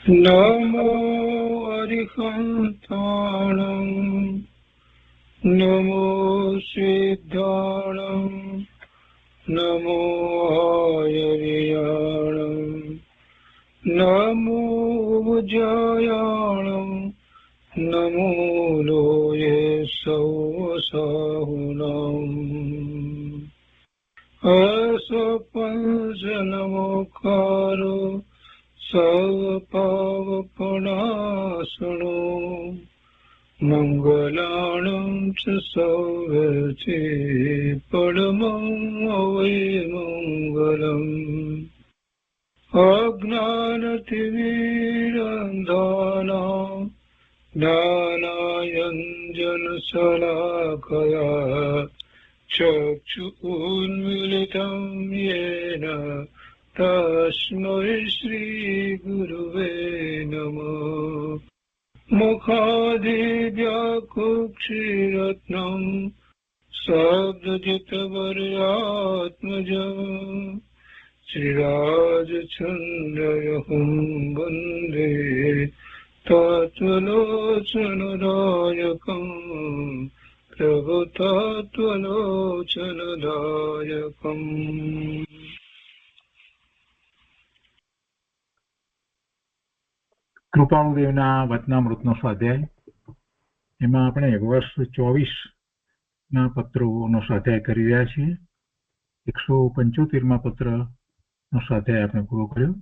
નમો અરિહંતાણં નમો સિદ્ધાણં નમો આયર્યાણં નમો ઉજ્જયાણં નમો લોયે સૌસાહુનં અસપંચનમોકારો સર્વપાવપનાશનો મંગલાણં ચ સૌવર્ચે પરમં મંગલમ અજ્ઞાનતિમિરંધાના જ્ઞાનાંજનશલાકયા ચક્ષુન્મીલિतं येन તસ્મૈ શ્રીગુરવે નમઃ મુખાદિવ્યાકુક્ષિરત્નં શબ્દજિતવર્યાત્મજં શ્રીરાજચંદ્રયહું વંદે તત્વલોચનદાયકં પ્રભુતત્વલોચનદાયકં. કૃપાળુદેવના વચનામૃતનો સ્વાધ્યાય. એમાં આપણે વર્ષ 24 પત્રોનો સ્વાધ્યાય કરી રહ્યા છીએ. 175 પત્રનો સ્વાધ્યાય આપણે પૂરો કર્યો.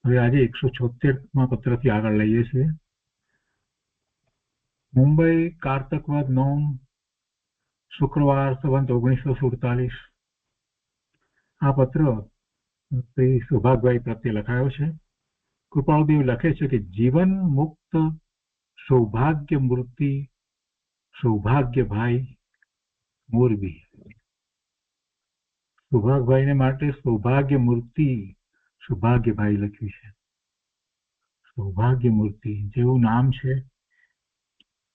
હવે આજે 176 પત્રથી આગળ લઈએ છીએ. મુંબઈ કારતકવદ 9 શુક્રવાર સંવત 1947. આ પત્ર શ્રી સૌભાગભાઈ પ્રત્યે લખાયો છે. કૃપાળુદેવ લખે છે કે જીવન મુક્ત સૌભાગ્ય મૂર્તિ સૌભાગ્યભાઈ મોરબી. સૌભાગભાઈને માટે સૌભાગ્ય મૂર્તિ સૌભાગ્યભાઈ લખ્યું છે. સૌભાગ્ય મૂર્તિ જેવું નામ છે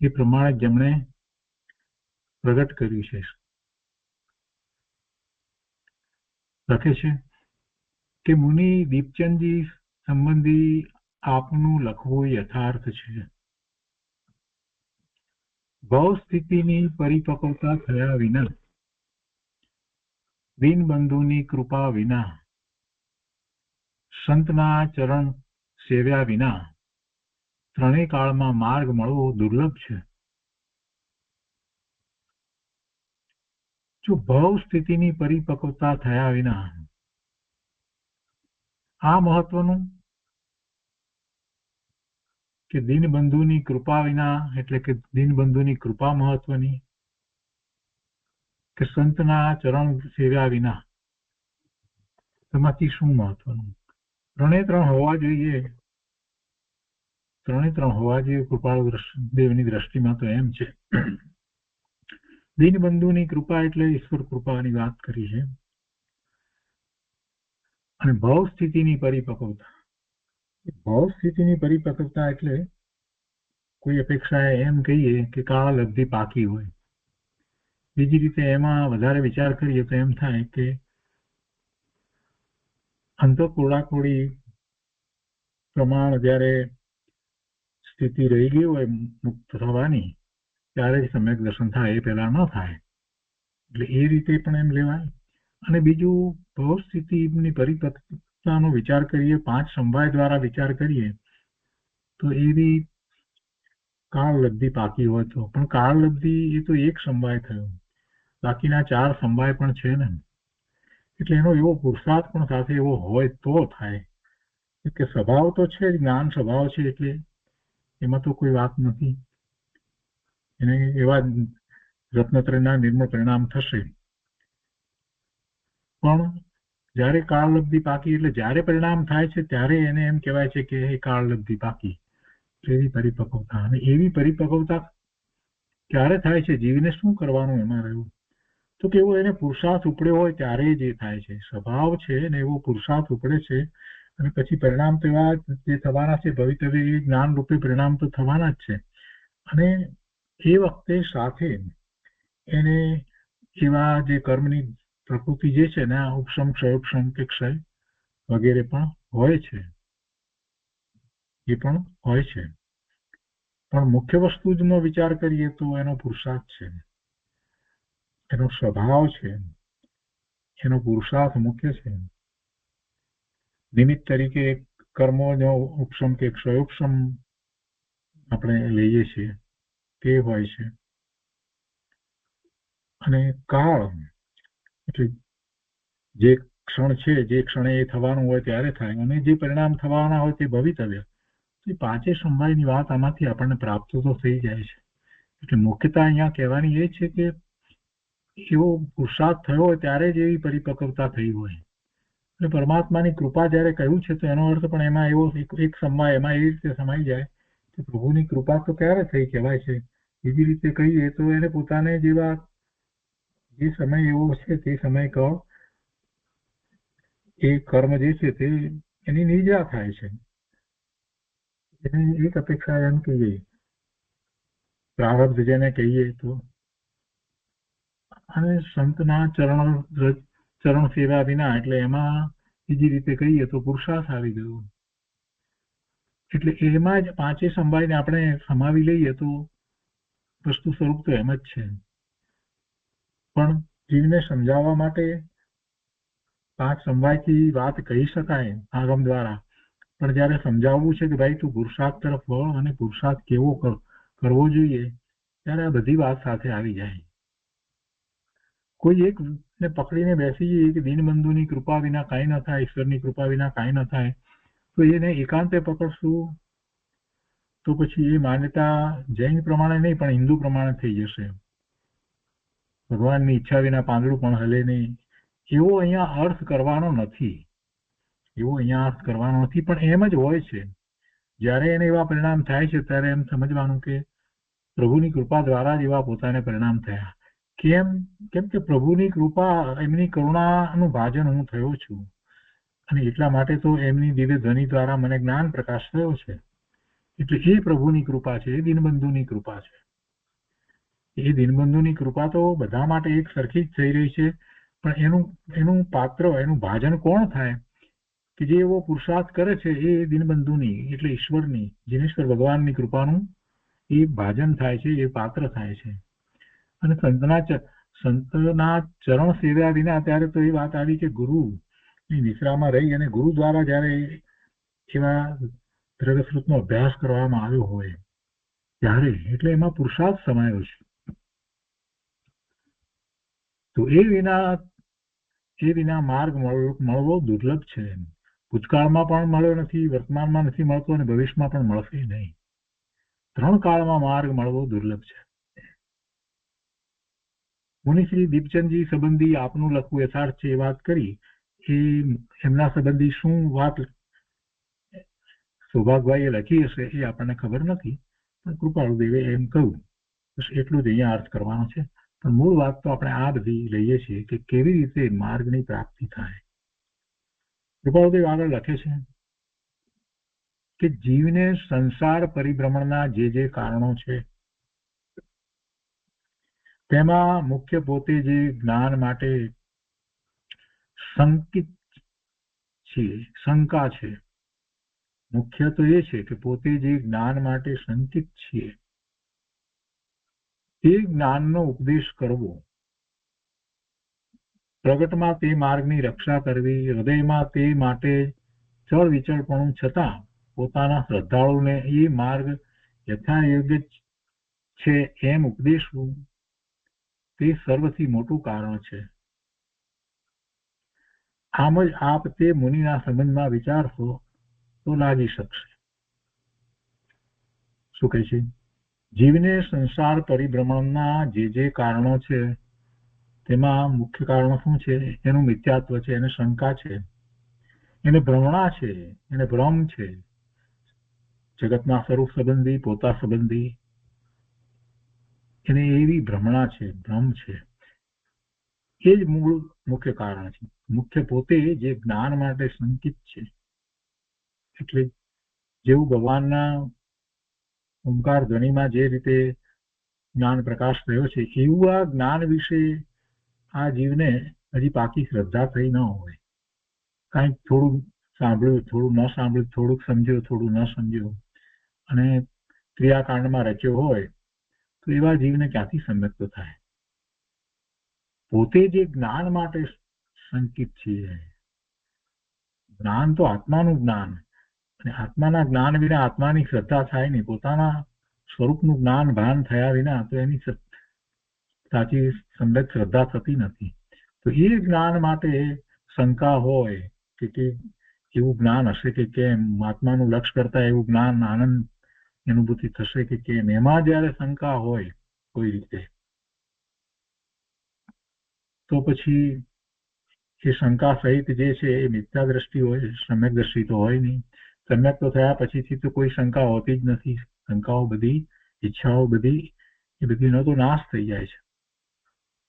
એ પ્રમાણે જેમણે પ્રગટ કર્યું છે. લખે છે કે મુનિ દીપચંદજી સંબંધી આપનું લખવું યથાર્થ છે. ભાવ સ્થિતિની પરિપક્વતા થયા વિના, દીનબંધુની કૃપા વિના, સંતના ચરણ સેવ્યા વિના ત્રણેય કાળમાં માર્ગ મળવો દુર્લભ છે. જો ભાવ સ્થિતિની પરિપક્વતા થયા વિના, આ મહત્વનું કે દીનબંધુની કૃપા વિના, એટલે કે દીનબંધુની કૃપા મહત્વની, કે સંતના ચરણ સેવ્યા વિના, તેમાંથી શું મહત્વનું? ત્રણે ત્રણ હોવા જોઈએ. ત્રણે ત્રણ હોવા જોઈએ. કૃપાળુ દેવની દ્રષ્ટિમાં તો એમ છે. દીનબંધુની કૃપા એટલે ઈશ્વર કૃપાની વાત કરી છે. અને ભાવ સ્થિતિની પરિપક્વતા. ભાવ સ્થિતિની પરિપક્વતા એટલે કોઈ અપેક્ષાએ એમ કહીએ કે કાળલબ્ધિ પાકી હોય. બીજી રીતે એમાં વધારે વિચાર કરીએ તો એમ થાય કે અંતઃકોડાકોડી પ્રમાણ જ્યારે સ્થિતિ રહી ગઈ હોય મુક્ત થવાની, ત્યારે જ સમ્યક દર્શન થાય, એ પહેલા ન થાય. એટલે એ રીતે પણ એમ લેવાય. અને બીજું, ભાવ સ્થિતિની પરિપક્વતાનો વિચાર કરીએ, 5 સમવાય દ્વારા વિચાર કરીએ તો એવી કાળલબ્ધિ પાકી હોય તો. પણ કાળલબ્ધિ એ તો એક સમવાય થયો, બાકીના 4 સમવાય પણ છે ને. એટલે એનો એવો પુરુષાર્થ પણ સાથે એવો હોય તો થાય. કે સ્વભાવ તો છે, જ્ઞાન સ્વભાવ છે, એટલે એમાં તો કોઈ વાત નથી. એને એવા રત્નત્રયના નિર્મળ પરિણામ થશે. પણ જ્યારે કાળલબ્ધિ પાકી, એટલે જ્યારે પરિણામ થાય છે ત્યારે એને એમ કહેવાય છે કે એ કાળલબ્ધિ પાકી. એવી પરિપક્વતા. અને એવી પરિપક્વતા ક્યારે થાય છે? જીવને શું કરવાનું એમાં રહ્યું? તો કે એવો એને પુરુષાર્થ ઉપડ્યો હોય ત્યારે જ એ થાય છે. સ્વભાવ છે ને એવો પુરુષાર્થ ઉપડે છે, અને પછી પરિણામ તો એવા જે થવાના છે, ભવિતવ્ય એ જ્ઞાન રૂપે પરિણામ તો થવાના જ છે. અને એ વખતે સાથે એને એવા જે કર્મની પ્રકૃતિ જે છે ને, ઉપશમ ક્ષયોપશમ કે ક્ષય વગેરે પણ હોય છે. એ પણ હોય છે, પણ મુખ્ય વસ્તુ જ નો વિચાર કરીએ તો એનો પુરુષાર્થ છે, એનો સ્વભાવ છે, એનો પુરુષાર્થ મુખ્ય છે. નિમિત્ત તરીકે કર્મોનો ઉપશમ કે ક્ષયોપશમ આપણે લઈએ છીએ તે હોય છે. અને કાળ એટલે જે ક્ષણ છે, જે ક્ષણે એ થવાનું હોય ત્યારે થાય, અને જે પરિણામ થવાના હોય તે ભવિતવ્ય. એ પાંચે સમવાયની વાત આમાંથી આપણને પ્રાપ્ત તો થઈ જાય છે. એટલે મુખ્યતા અહીંયા કહેવાની એ છે કે એવો પુરુષાર્થ થયો હોય ત્યારે જ એવી પરિપક્વતા થઈ હોય. એટલે પરમાત્માની કૃપા જ્યારે કહ્યું છે તો એનો અર્થ પણ એમાં એવો એક સમવાય એમાં એવી રીતે સમાઈ જાય કે પ્રભુની કૃપા તો ક્યારે થઈ કહેવાય છે. બીજી રીતે કહીએ તો એને પોતાને જેવા જે સમય એવો છે તે સમય કહો એ કર્મ જે છે તે એની નિર્જા થાય છે. એની એક અપેક્ષા એમ કહીએ પ્રારબ્ધ જેને કહીએ તો, અને સંતના ચરણ સેવા વિના એટલે એમાં બીજી રીતે કહીએ તો પુરુષાર્થ આવી ગયો. એટલે એમાં જ પાંચે સંભાળીને આપણે સમાવી લઈએ તો વસ્તુ સ્વરૂપ તો એમ જ છે. પણ જીવને સમજાવવા માટે પાંચ સંવાયથી વાત કહી શકાય આગમ દ્વારા, પણ જયારે સમજાવવું છે કે ભાઈ તું પુરુષાર્થ તરફ વળ અને પુરુષાર્થ કેવો કરવો જોઈએ, ત્યારે આ બધી વાત સાથે આવી જાય. કોઈ એક ને પકડીને બેસી જઈએ કે દીનબંધુની કૃપા વિના કાંઈ ન થાય, ઈશ્વરની કૃપા વિના કાંઈ ન થાય, તો એને એકાંતે પકડશું તો પછી એ માન્યતા જૈન પ્રમાણે નહીં પણ હિન્દુ પ્રમાણે થઈ જશે. ભગવાનની ઈચ્છા વિના પાંદડું પણ હલે નહીં, એવો અહીંયા અર્થ કરવાનો નથી. પણ એમ જ હોય છે. જ્યારે એને એવા પરિણામ થાય છે ત્યારે એમ સમજવાનું કે પ્રભુની કૃપા દ્વારા જ એવા પોતાને પરિણામ થયા. કેમ કે પ્રભુની કૃપા, એમની કરુણાનું ભાજન હું થયો છું, અને એટલા માટે તો એમની દિવ્ય ધ્વનિ દ્વારા મને જ્ઞાન પ્રકાશ થયો છે. એટલે એ પ્રભુની કૃપા છે, એ દીનબંધુની કૃપા છે. એ દીનબંધુની કૃપા તો બધા માટે એક સરખી જ થઈ રહી છે, પણ એનું પાત્ર, એનું ભાજન કોણ થાય કે જે એવો પુરુષાર્થ કરે છે એ દીનબંધુની એટલે ઈશ્વરની, જીનેશ્વર ભગવાનની કૃપાનું એ ભાજન થાય છે, એ પાત્ર થાય છે. અને સંતના ચરણ સેવ્યા વિના ત્યારે તો એ વાત આવી કે ગુરુની નિશ્રામાં રહી અને ગુરુ દ્વારા જયારે એવા દ્રવ્યસ્ત્રોતનો અભ્યાસ કરવામાં આવ્યો હોય ત્યારે, એટલે એમાં પુરુષાર્થ સમાયો છે. તો એ વિના માર્ગ મળવો દુર્લભ છે. ભૂતકાળમાં પણ મળ્યો નથી, વર્તમાનમાં નથી મળતો અને ભવિષ્યમાં પણ મળશે નહીં. 3 કાળમાં માર્ગ મળવો દુર્લભ છે. મુનિશ્રી દીપચંદજી સંબંધી આપનું લખવું યથાર્થ છે એ વાત કરી. એ એમના સંબંધી શું વાત સૌભાગભાઈએ લખી હશે એ આપણને ખબર નથી, પણ કૃપાળુદેવે એમ કહ્યું, બસ એટલું જ અહીંયા અર્થ કરવાનો છે. પણ મૂળ વાત તો આપણે આ બધી લઈએ છીએ કે કેવી રીતે માર્ગની પ્રાપ્તિ થાય. કૃપાળુદેવ આગળ લખે છે કે જીવને સંસાર પરિભ્રમણના જે કારણો છે તેમાં મુખ્ય પોતે જે જ્ઞાન માટે શંકા છે, મુખ્ય તો એ છે કે પોતે જે જ્ઞાન માટે શંકિત છીએ તે જ્ઞાનનો ઉપદેશ કરવો, પ્રગટમાં તે માર્ગની રક્ષા કરવી, હૃદયમાં તે માટે ચળ વિચળપણું છતાં પોતાના શ્રદ્ધાળુને એ માર્ગ યથાયોગ્ય છે એમ ઉપદેશવું, તે સર્વથી મોટું કારણ છે. આમ જ આપ તે મુનિના સંબંધમાં વિચારશો તો લાગી શકશે. શું કહે છે? જીવને સંસાર પરિભ્રમણના જે કારણો છે તેમાં મુખ્ય કારણો શું છે? એનું મિથ્યાત્વ છે, એને શંકા છે, એને ભ્રમણા છે, એને ભ્રમ છે, જગતના સ્વરૂપ સંબંધી, પોતા સંબંધી એને એવી ભ્રમણા છે, ભ્રમ છે. એ જ મૂળ મુખ્ય કારણ છે. મુખ્ય પોતે જે જ્ઞાન માટે શંકિત છે, એટલે જેવું ભગવાનના ઓમકાર ધ્વનિમાં જે રીતે જ્ઞાન પ્રકાશ થયો છે એવું આ જ્ઞાન વિશે આ જીવને હજી પાકી શ્રદ્ધા થઈ ન હોય. કાંઈક થોડું સાંભળ્યું, થોડું ન સાંભળ્યું, થોડુંક સમજ્યો, થોડું ન સમજ્યું, અને ક્રિયાકાંડમાં રચ્યો હોય તો એવા જીવને ક્યાંથી સમ્યક્ત થાય? પોતે જે જ્ઞાન માટે સંકિત છીએ, જ્ઞાન તો આત્માનું જ્ઞાન, અને આત્માના જ્ઞાન વિના આત્માની શ્રદ્ધા થાય નહીં. પોતાના સ્વરૂપનું જ્ઞાન ભાન થયા વિના તો એની સાચી સમ્યક શ્રદ્ધા થતી નથી. તો એ જ્ઞાન માટે શંકા હોય કે એવું જ્ઞાન હશે કે કેમ, આત્માનું લક્ષ્ય કરતા એવું જ્ઞાન આનંદ અનુભૂતિ થશે કે કેમ, એમાં જયારે શંકા હોય કોઈ રીતે, તો પછી એ શંકા સહિત જે છે એ મિથ્યા દ્રષ્ટિ હોય, સમ્યક દ્રષ્ટિ તો હોય નહીં. સમ્યક તો થયા પછીથી તો કોઈ શંકા હોતી જ નથી. શંકાઓ બધી, ઈચ્છાઓ બધી, એ બધીનો તો નાશ થઈ જાય છે.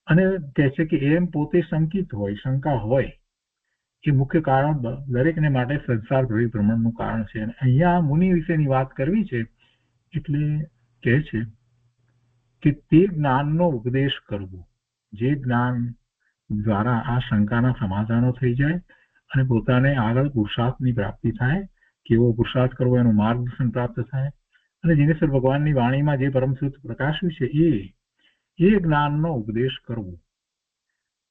અને કહે છે કે એમ પોતે શંકિત હોય, શંકા હોય, એ મુખ્ય કારણ દરેકને માટે સંસાર ધોરી ભ્રમણનું કારણ છે. અને અહીંયા મુનિ વિશેની વાત કરવી છે એટલે કહે છે કે તે જ્ઞાનનો ઉપદેશ કરવો, જે જ્ઞાન દ્વારા આ શંકાના સમાધાનો થઈ જાય અને પોતાને આગળ પુરુષાર્થની પ્રાપ્તિ થાય. કેવો પુરુષાર્થ કરવો એનું માર્ગદર્શન પ્રાપ્ત થાય. અને જીનેશ્વર ભગવાનની વાણીમાં જે પરમ સૂત્ર પ્રકાશ્યું છે એ જ્ઞાનનો ઉપદેશ કરવો.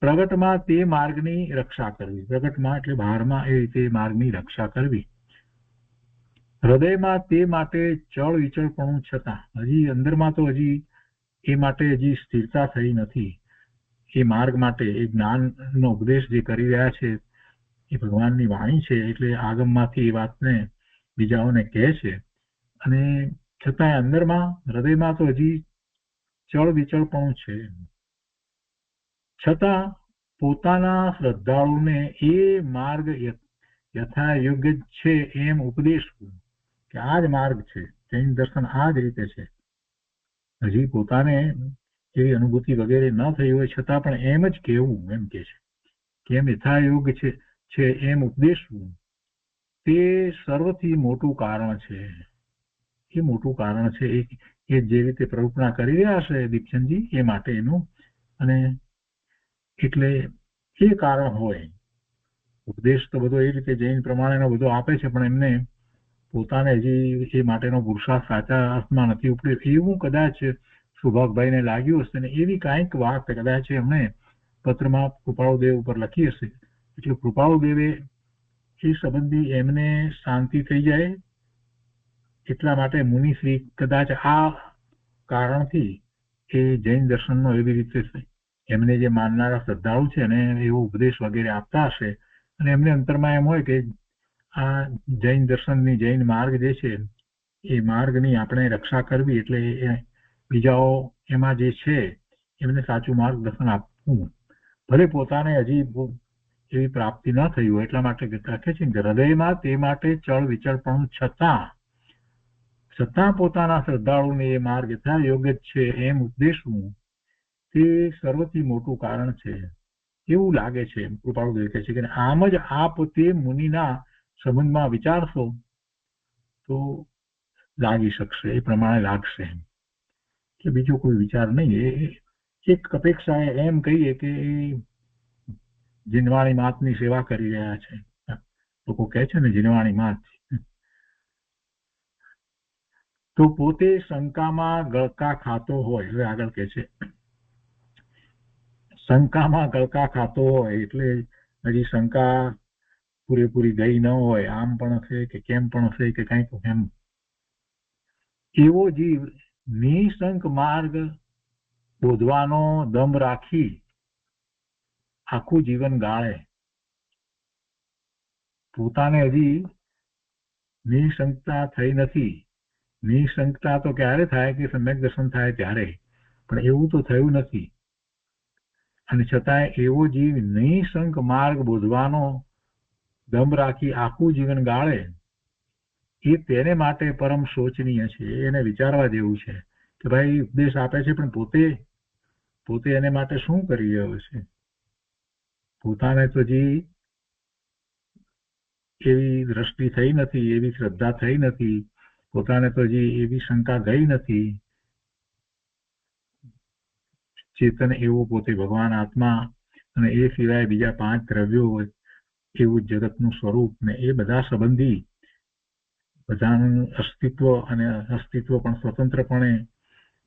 પ્રગટમાં તે માર્ગની રક્ષા કરવી, પ્રગટમાં એટલે બહારમાં એ રીતે માર્ગની રક્ષા કરવી. હૃદયમાં તે માટે ચળ વિચળપણું છતાં હજી અંદરમાં તો હજી એ માટે હજી સ્થિરતા થઈ નથી. એ માર્ગ માટે એ જ્ઞાનનો ઉપદેશ જે કરી રહ્યા છે એ ભગવાનની વાણી છે, એટલે આગમમાંથી એ વાતને બીજાઓને કહે છે. અને છતાં અંદરમાં હૃદયમાં તો હજી ચળ વિચળપણું છે. છતાં પોતાના શ્રદ્ધાળુને એ માર્ગ યથા યોગ્ય છે એમ ઉપદેશવું કે આ જ માર્ગ છે, જૈન દર્શન આ જ રીતે છે. હજી પોતાને એવી અનુભૂતિ વગેરે ન થઈ હોય છતાં પણ એમ જ કહેવું, એમ કે છે કે એમ યથાયોગ છે એમ ઉપદેશવું, તે સર્વથી મોટું કારણ છે. એ મોટું કારણ છે. એ જે રીતે પ્રવૃત્તિ કરી રહ્યા છે દીપચંદજી એ માટે એનું, અને એટલે એ કારણ હોય. ઉપદેશ તો બધો એ રીતે જૈન પ્રમાણેનો બધો આપે છે, પણ એમને પોતાને હજી એ માટેનો પુરુષાર્થ સાચા અર્થમાં નથી ઉપડ્યો એવું કદાચ સુભાગભાઈને લાગ્યું હશે. ને એવી કાંઈક વાત કદાચ એમણે પત્રમાં કૃપાળુદેવ ઉપર લખી હશે. એટલે કૃપાળુદેવે એ સંબંધી એમને શાંતિ થઈ જાય એટલા માટે મુનિશ્રી કદાચ આ કારણથી એ જૈન દર્શનનો એવી રીતે એમને જે માનનારા શ્રદ્ધાળુ છે અને એવો ઉપદેશ વગેરે આપતા હશે. અને એમને અંતરમાં એમ હોય કે આ જૈન દર્શનની જૈન માર્ગ જે છે એ માર્ગની આપણે રક્ષા કરવી, એટલે બીજાઓ એમાં જે છે એમને સાચું માર્ગદર્શન આપવું, ભલે પોતાને હજી એવી પ્રાપ્તિ ન થઈ હોય. એટલા માટે લખે છે કે હૃદયમાં તે માટે ચળ વિચળપણું છતાં પોતાના શ્રદ્ધાળુને એ માર્ગ યથા યોગ્ય છે એમ ઉપદેશવું, તે સર્વથી મોટું કારણ છે એવું લાગે છે. કૃપાળુદેવ કહે છે કે આમ જ આપ તે મુનિના સંબંધમાં વિચારશો તો લાગી શકશે, એ પ્રમાણે લાગશે. કે બીજો કોઈ વિચાર નહીં. એક અપેક્ષા એમ કહીએ કે જીનવાણી માતની સેવા કરી રહ્યા છે. લોકો કહે છે ને જીનવાણી માત. તો પોતે શંકામાં ગળકા ખાતો હોય, હવે આગળ કહે છે શંકામાં ગળકા ખાતો હોય એટલે હજી શંકા પૂરેપૂરી ગઈ ન હોય, આમ પણ હશે કે કેમ પણ હશે કે કંઈક એમ, એવો જીવ નિશંક માર્ગ બોધવાનો દમ રાખી આખું જીવન ગાળે. પોતાને હજી નિશંકતા થઈ નથી. નિશંકતા તો ક્યારે થાય કે સમ્યક દર્શન થાય ત્યારે, પણ એવું તો થયું નથી. અને છતાં એવો જીવ નિશંક માર્ગ બોધવાનો દમ રાખી આખું જીવન ગાળે, એ તેને માટે પરમ શોચનીય છે. એને વિચારવા જેવું છે કે ભાઈ ઉપદેશ આપે છે પણ પોતે એને માટે શું કરી રહ્યો છે. પોતાને તો હજી એવી દ્રષ્ટિ થઈ નથી, એવી શ્રદ્ધા થઈ નથી, પોતાને તો હજી એવી શંકા ગઈ નથી. ચેતન એવો પોતે ભગવાન આત્મા અને એ સિવાય બીજા 5 દ્રવ્યો એવું જગતનું સ્વરૂપ ને એ બધા સંબંધી બધાનું અસ્તિત્વ અને અસ્તિત્વ પણ સ્વતંત્રપણે,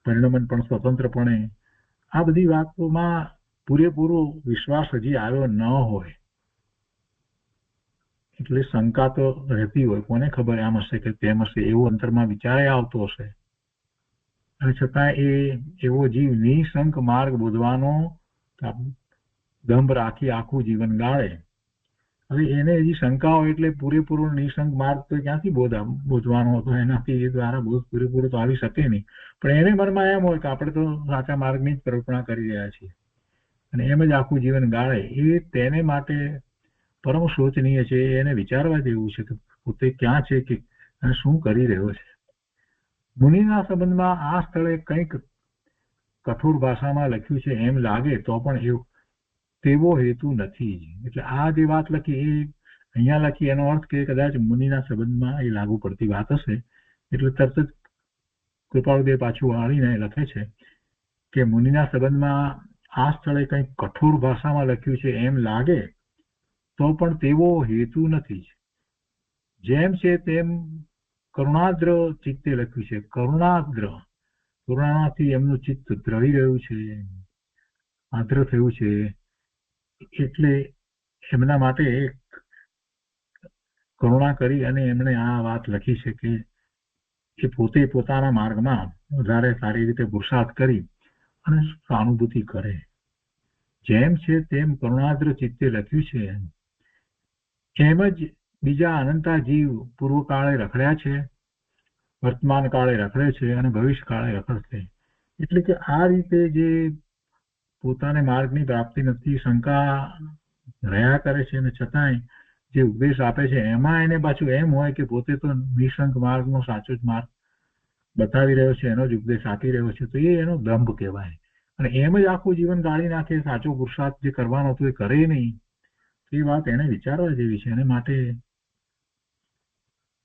પરિણમન પણ સ્વતંત્રપણે, આ બધી વાતોમાં પૂરેપૂરો વિશ્વાસ હજી આવ્યો ન હોય એટલે શંકા તો રહેતી હોય. કોને ખબર આમ હશે કે તેમ હશે, એવો અંતરમાં વિચારે આવતો હશે. અને છતાં એવો જીવ નિશંક માર્ગ બોધવાનો દંભ રાખી આખું જીવન ગાળે. હવે એને હજી શંકા હોય એટલે પૂરેપૂરો નિશંક માર્ગ તો ક્યાંથી બોધવાનો હતો? એનાથી એ દ્વારા બોધ પૂરેપૂરો તો આવી શકે નહીં. પણ એને મનમાં એમ હોય કે આપણે તો સાચા માર્ગની જ કલ્પના કરી રહ્યા છીએ અને એમ જ આખું જીવન ગાળે. એ તેને માટે પરમ શોચનીય છે. એને વિચારવા જેવું છે કે પોતે ક્યાં છે કે શું કરી રહ્યો છે. મુનિના સંબંધમાં આ સ્થળે કંઈક કઠોર ભાષામાં લખ્યું છે એમ લાગે તો પણ એવું તેવો હેતુ નથી. એટલે આ જે વાત લખી એ અહીંયા લખી એનો અર્થ કે કદાચ મુનિના સંબંધમાં એ લાગુ પડતી વાત હશે. એટલે તરત જ કૃપાળુદેવ પાછું વાળીને લખે છે કે મુનિના સંબંધમાં આ સ્થળે કંઈક કઠોર ભાષામાં લખ્યું છે એમ લાગે તો પણ તેવો હેતુ નથી. જેમ છે તેમ કરુણાદ્ર ચિત્તે લખ્યું છે. કરુણાદ્ર, કરુણાથી એમનું ચિત્ત દ્રવી રહ્યું છે, આદ્ર થયું છે. એટલે એમના માટે કરુણા કરી અને એમણે આ વાત લખી છે કે એ પોતે પોતાના માર્ગમાં વધારે સારી રીતે પુરુષાર્થ કરી અને સહાનુભૂતિ કરે. જેમ છે તેમ કરુણાદ્ર ચિત્તે લખ્યું છે એમ જ બીજા અનંતા જીવ પૂર્વકાળે રખડ્યા છે, વર્તમાન કાળે રખડે છે અને ભવિષ્ય કાળે રખડશે. એટલે કે આ રીતે જે પોતાને માર્ગની પ્રાપ્તિ નથી, શંકા રહ્યા કરે છે અને છતાંય જે ઉપદેશ આપે છે એમાં એને પાછું એમ હોય કે પોતે તો નિશંક માર્ગનો સાચો જ માર્ગ બતાવી રહ્યો છે, એનો જ ઉપદેશ આપી રહ્યો છે. તો એનો દંભ કહેવાય. અને એમ જ આખું જીવન ગાળી નાખે, સાચો પુરુષાર્થ જે કરવાનો હતો એ કરે નહીં. એ વાત એને વિચારવા જેવી છે.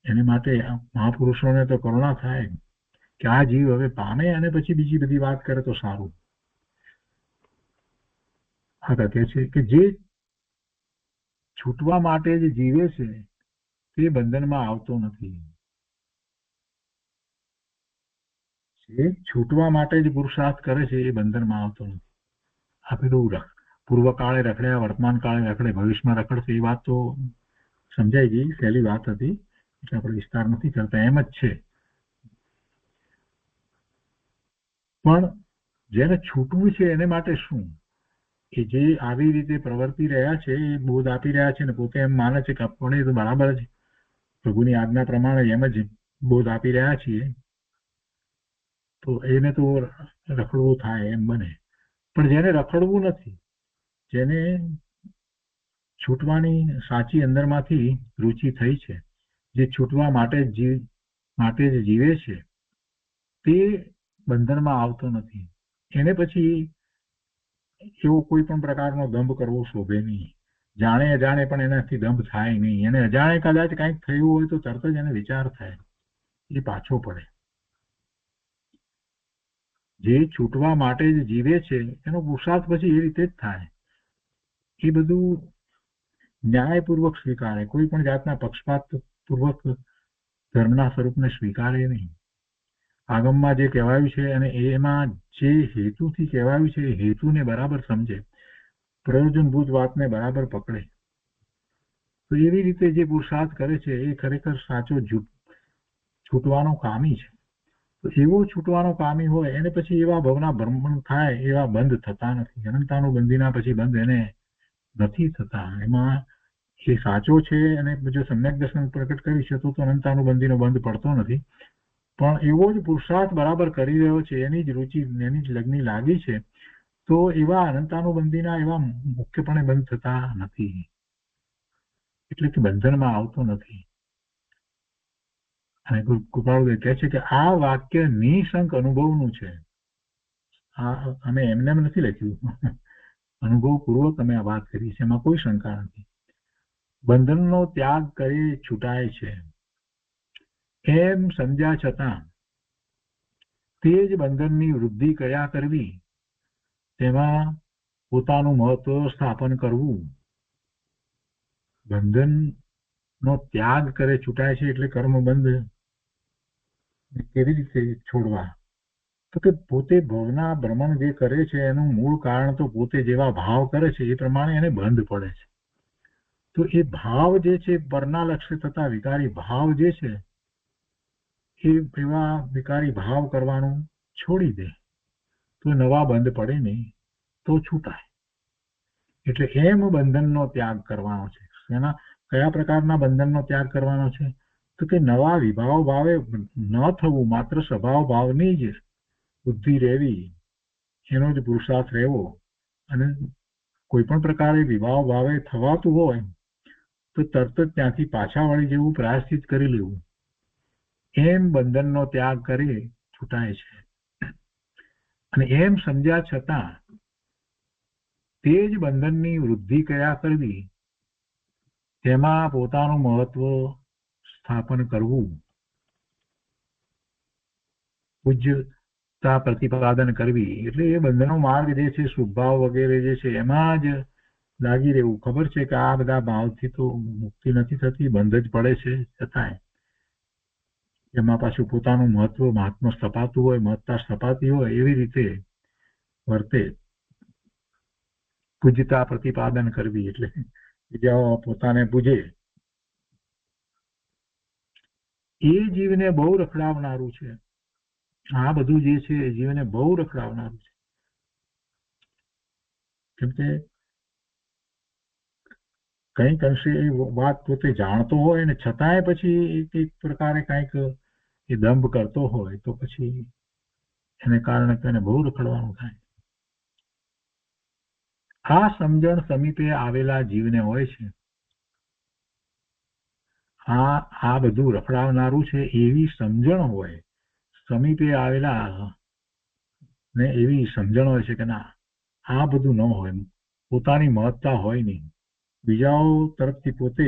એને માટે મહાપુરુષોને તો કરુણા થાય કે આ જીવ હવે પામે અને પછી બીજી બધી વાત કરે તો સારું. આ કહે છે કે જે છૂટવા માટે જે જીવે છે તે બંધનમાં આવતો નથી. જે છૂટવા માટે જ પુરુષાર્થ કરે છે એ બંધનમાં આવતો નથી. આ પેલું પૂર્વકાળે રખડ્યા, વર્તમાન કાળે રખડે, ભવિષ્યમાં રખડશે એ વાત તો સમજાઈ ગઈ, સહેલી વાત હતી એટલે આપણે વિસ્તાર નથી કરતા. એમ જ છે. પણ જેને છૂટવું છે એને માટે શું? કે જે આવી રીતે પ્રવર્તી રહ્યા છે, એ બોધ આપી રહ્યા છે ને પોતે એમ માને છે કે આપણે તો બરાબર જ પ્રભુની આજ્ઞા પ્રમાણે એમ જ બોધ આપી રહ્યા છીએ, તો એને તો રખડવું થાય એમ બને. પણ જેને રખડવું નથી, જેને છૂટવાની સાચી અંદરમાંથી રુચિ થઈ છે, જે છૂટવા માટે જ જીવે છે, તે બંધનમાં આવતો નથી. એને પછી એવો કોઈ પણ પ્રકારનો દંભ કરવો શોભે નહીં. જાણે અજાણે પણ એનાથી દંભ થાય નહીં. એને અજાણે કદાચ કંઈક થયું હોય તો તરત જ એને વિચાર થાય, એ પાછો પડે. જે છૂટવા માટે જ જીવે છે એનો પુરુષાર્થ પછી એ રીતે જ થાય. એ બધું ન્યાયપૂર્વક સ્વીકારે, કોઈ પણ જાતના પક્ષપાત પૂર્વક ધર્મના સ્વરૂપને સ્વીકારે નહીં. આગમમાં જે કહેવાયું છે અને એમાં જે હેતુથી કહેવાયું છે એ હેતુને બરાબર સમજે, પ્રયોજનભૂત વાતને બરાબર પકડે. તો એવી રીતે જે પુરુષાર્થ કરે છે એ ખરેખર સાચો છૂટવાનો કામી છે. તો એવો છૂટવાનો કામી હોય એને પછી એવા ભવના ભ્રમણ થાય એવા બંધ થતા નથી. અનંતાનું બંધીના પછી બંધ એને નથી થતા. એમાં એ સાચો છે અને જો સમ્યક દર્શન પ્રકટ કરી છે તો અનંતાનું બંધીનો બંધ પડતો નથી. પણ એવો જ પુરુષાર્થ બરાબર કરી રહ્યો છે, એની જ રુચિ, એની જ લગ્ની લાગી છે, તો એવા અનંતાનુબંધીના એવા મુખ્યપણે બંધ થતા નથી. એટલે કે બંધનમાં આવતો નથી. અને કૃપાળુદેવ કહે છે કે આ વાક્ય નિશંક અનુભવનું છે. અમે એમને એમ નથી લખ્યું, અનુભવપૂર્વક અમે આ વાત કરી છે, એમાં કોઈ શંકા નથી. બંધનનો ત્યાગ કરી છૂટાય છે એમ સમજ્યા છતાં તે જ બંધનની વૃદ્ધિ કર્યા કરવી, તેમાં પોતાનું મહત્વ સ્થાપન કરવું. બંધનનો ત્યાગ કરે છૂટાય છે એટલે કર્મબંધ કેવી રીતે છોડવા? તો કે પોતે ભવના ભ્રમણ જે કરે છે એનું મૂળ કારણ તો પોતે જેવા ભાવ કરે છે એ પ્રમાણે એને બંધ પડે છે. તો એ ભાવ જે છે પરના લક્ષ્ય થતા વિકારી ભાવ જે છે એ એવા વિકારી ભાવ કરવાનું છોડી દે તો નવા બંધ પડે નહીં, તો છૂટાય. એટલે એમ બંધનનો ત્યાગ કરવાનો છે. એના કયા પ્રકારના બંધનનો ત્યાગ કરવાનો છે? તો કે નવા વિભાવ ભાવે ન થવું, માત્ર સ્વભાવ ભાવની જ બુદ્ધિ રહેવી, એનો જ પુરુષાર્થ રહેવો. અને કોઈ પણ પ્રકારે વિભાવ ભાવે થવાતું હોય તો તરત જ ત્યાંથી પાછા વળી જેવું પ્રાયશ્ચિત કરી લેવું. એમ બંધનનો ત્યાગ કરી છૂટાય છે. અને એમ સમજ્યા છતાં તે જ બંધનની વૃદ્ધિ કયા કરવી, તેમાં પોતાનું મહત્વ સ્થાપન કરવું, પૂજ્યતા પ્રતિપાદન કરવી. એટલે એ બંધનો માર્ગ જે છે, શુભભાવ વગેરે જે છે એમાં જ લાગી રહેવું. ખબર છે કે આ બધા ભાવથી તો મુક્તિ નથી થતી, બંધ જ પડે છે, છતાંય એમાં પાછું પોતાનું મહત્વ મહાત્મા સ્થપાતું હોય, મહત્તા સ્થપાતી હોય એવી રીતે વર્તે. પૂજ્યતા પ્રતિપાદન કરવી એટલે બીજા પોતાને પૂજે. એ જીવને બહુ રખડાવનારું છે. આ બધું જે છે એ જીવને બહુ રખડાવનારું છે. કેમ કે કંઈક અંશે એ વાત પોતે જાણતો હોય ને છતાંય પછી એક પ્રકારે કંઈક એ દંભ કરતો હોય તો પછી એને કારણે તેને બહુ રખડવાનું થાય. આ સમજણ સમીપે આવેલા જીવને હોય છે. આ બધું રખડાવનારું છે એવી સમજણ હોય, સમીપે આવેલા ને એવી સમજણ હોય છે કે ના આ બધું ન હોય, પોતાની મહત્તા હોય નહીં, બીજાઓ તરફથી પોતે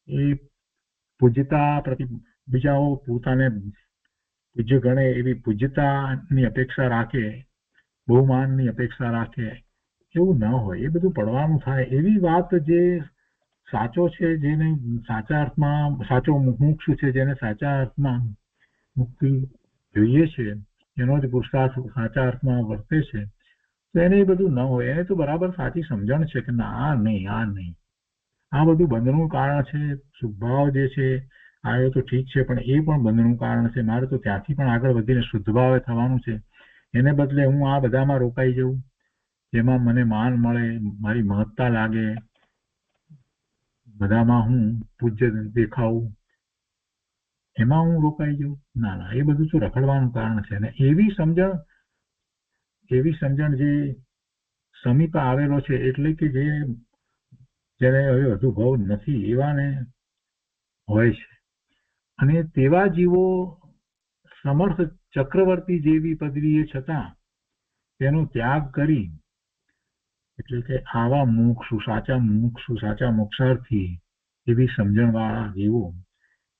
એ પૂજ્યતા બીજાઓ પોતાને પૂજ્ય ગણે એવી પૂજ્યતાની અપેક્ષા રાખે, બહુમાનની અપેક્ષા રાખે, એવું ન હોય. એ બધું પડવાનું થાય. એવી વાત જે સાચો છે, જેને સાચા અર્થમાં સાચો મુમુક્ષુ છે, જેને સાચા અર્થમાં મુક્તિ જોઈએ છે, એનો જ પુરુષાર્થ સાચા અર્થમાં વર્તે છે, તો એને એ બધું ન હોય. એને તો બરાબર સાચી સમજણ છે કે ના આ નહીં, આ નહીં, આ બધું બંધનું કારણ છે. શુભભાવ જે છે આવ્યો તો ઠીક છે, પણ એ પણ બંધનું કારણ છે. મારે તો ત્યાંથી પણ આગળ વધીને શુદ્ધ ભાવે થવાનું છે. એને બદલે હું આ બધામાં રોકાઈ જઉં, જેમાં મને માન મળે, મારી મહત્તા લાગે, બધામાં હું પૂજ્ય દેખાવું, એમાં હું રોકાઈ જઉં. ના ના, એ બધું તો રખડવાનું કારણ છે. ને એવી સમજણ જે સમીપ આવેલો છે, એટલે કે જેને હવે વધુ ભાવ નથી એવાને હોય છે. અને તેવા જીવો સમર્થ ચક્રવર્તી જેવી પદવીએ છતાં તેનો ત્યાગ કરી, એટલે કે આવા મુમુક્ષુ, સાચા મોક્ષાર્થી એવી સમજણ વાળા જીવો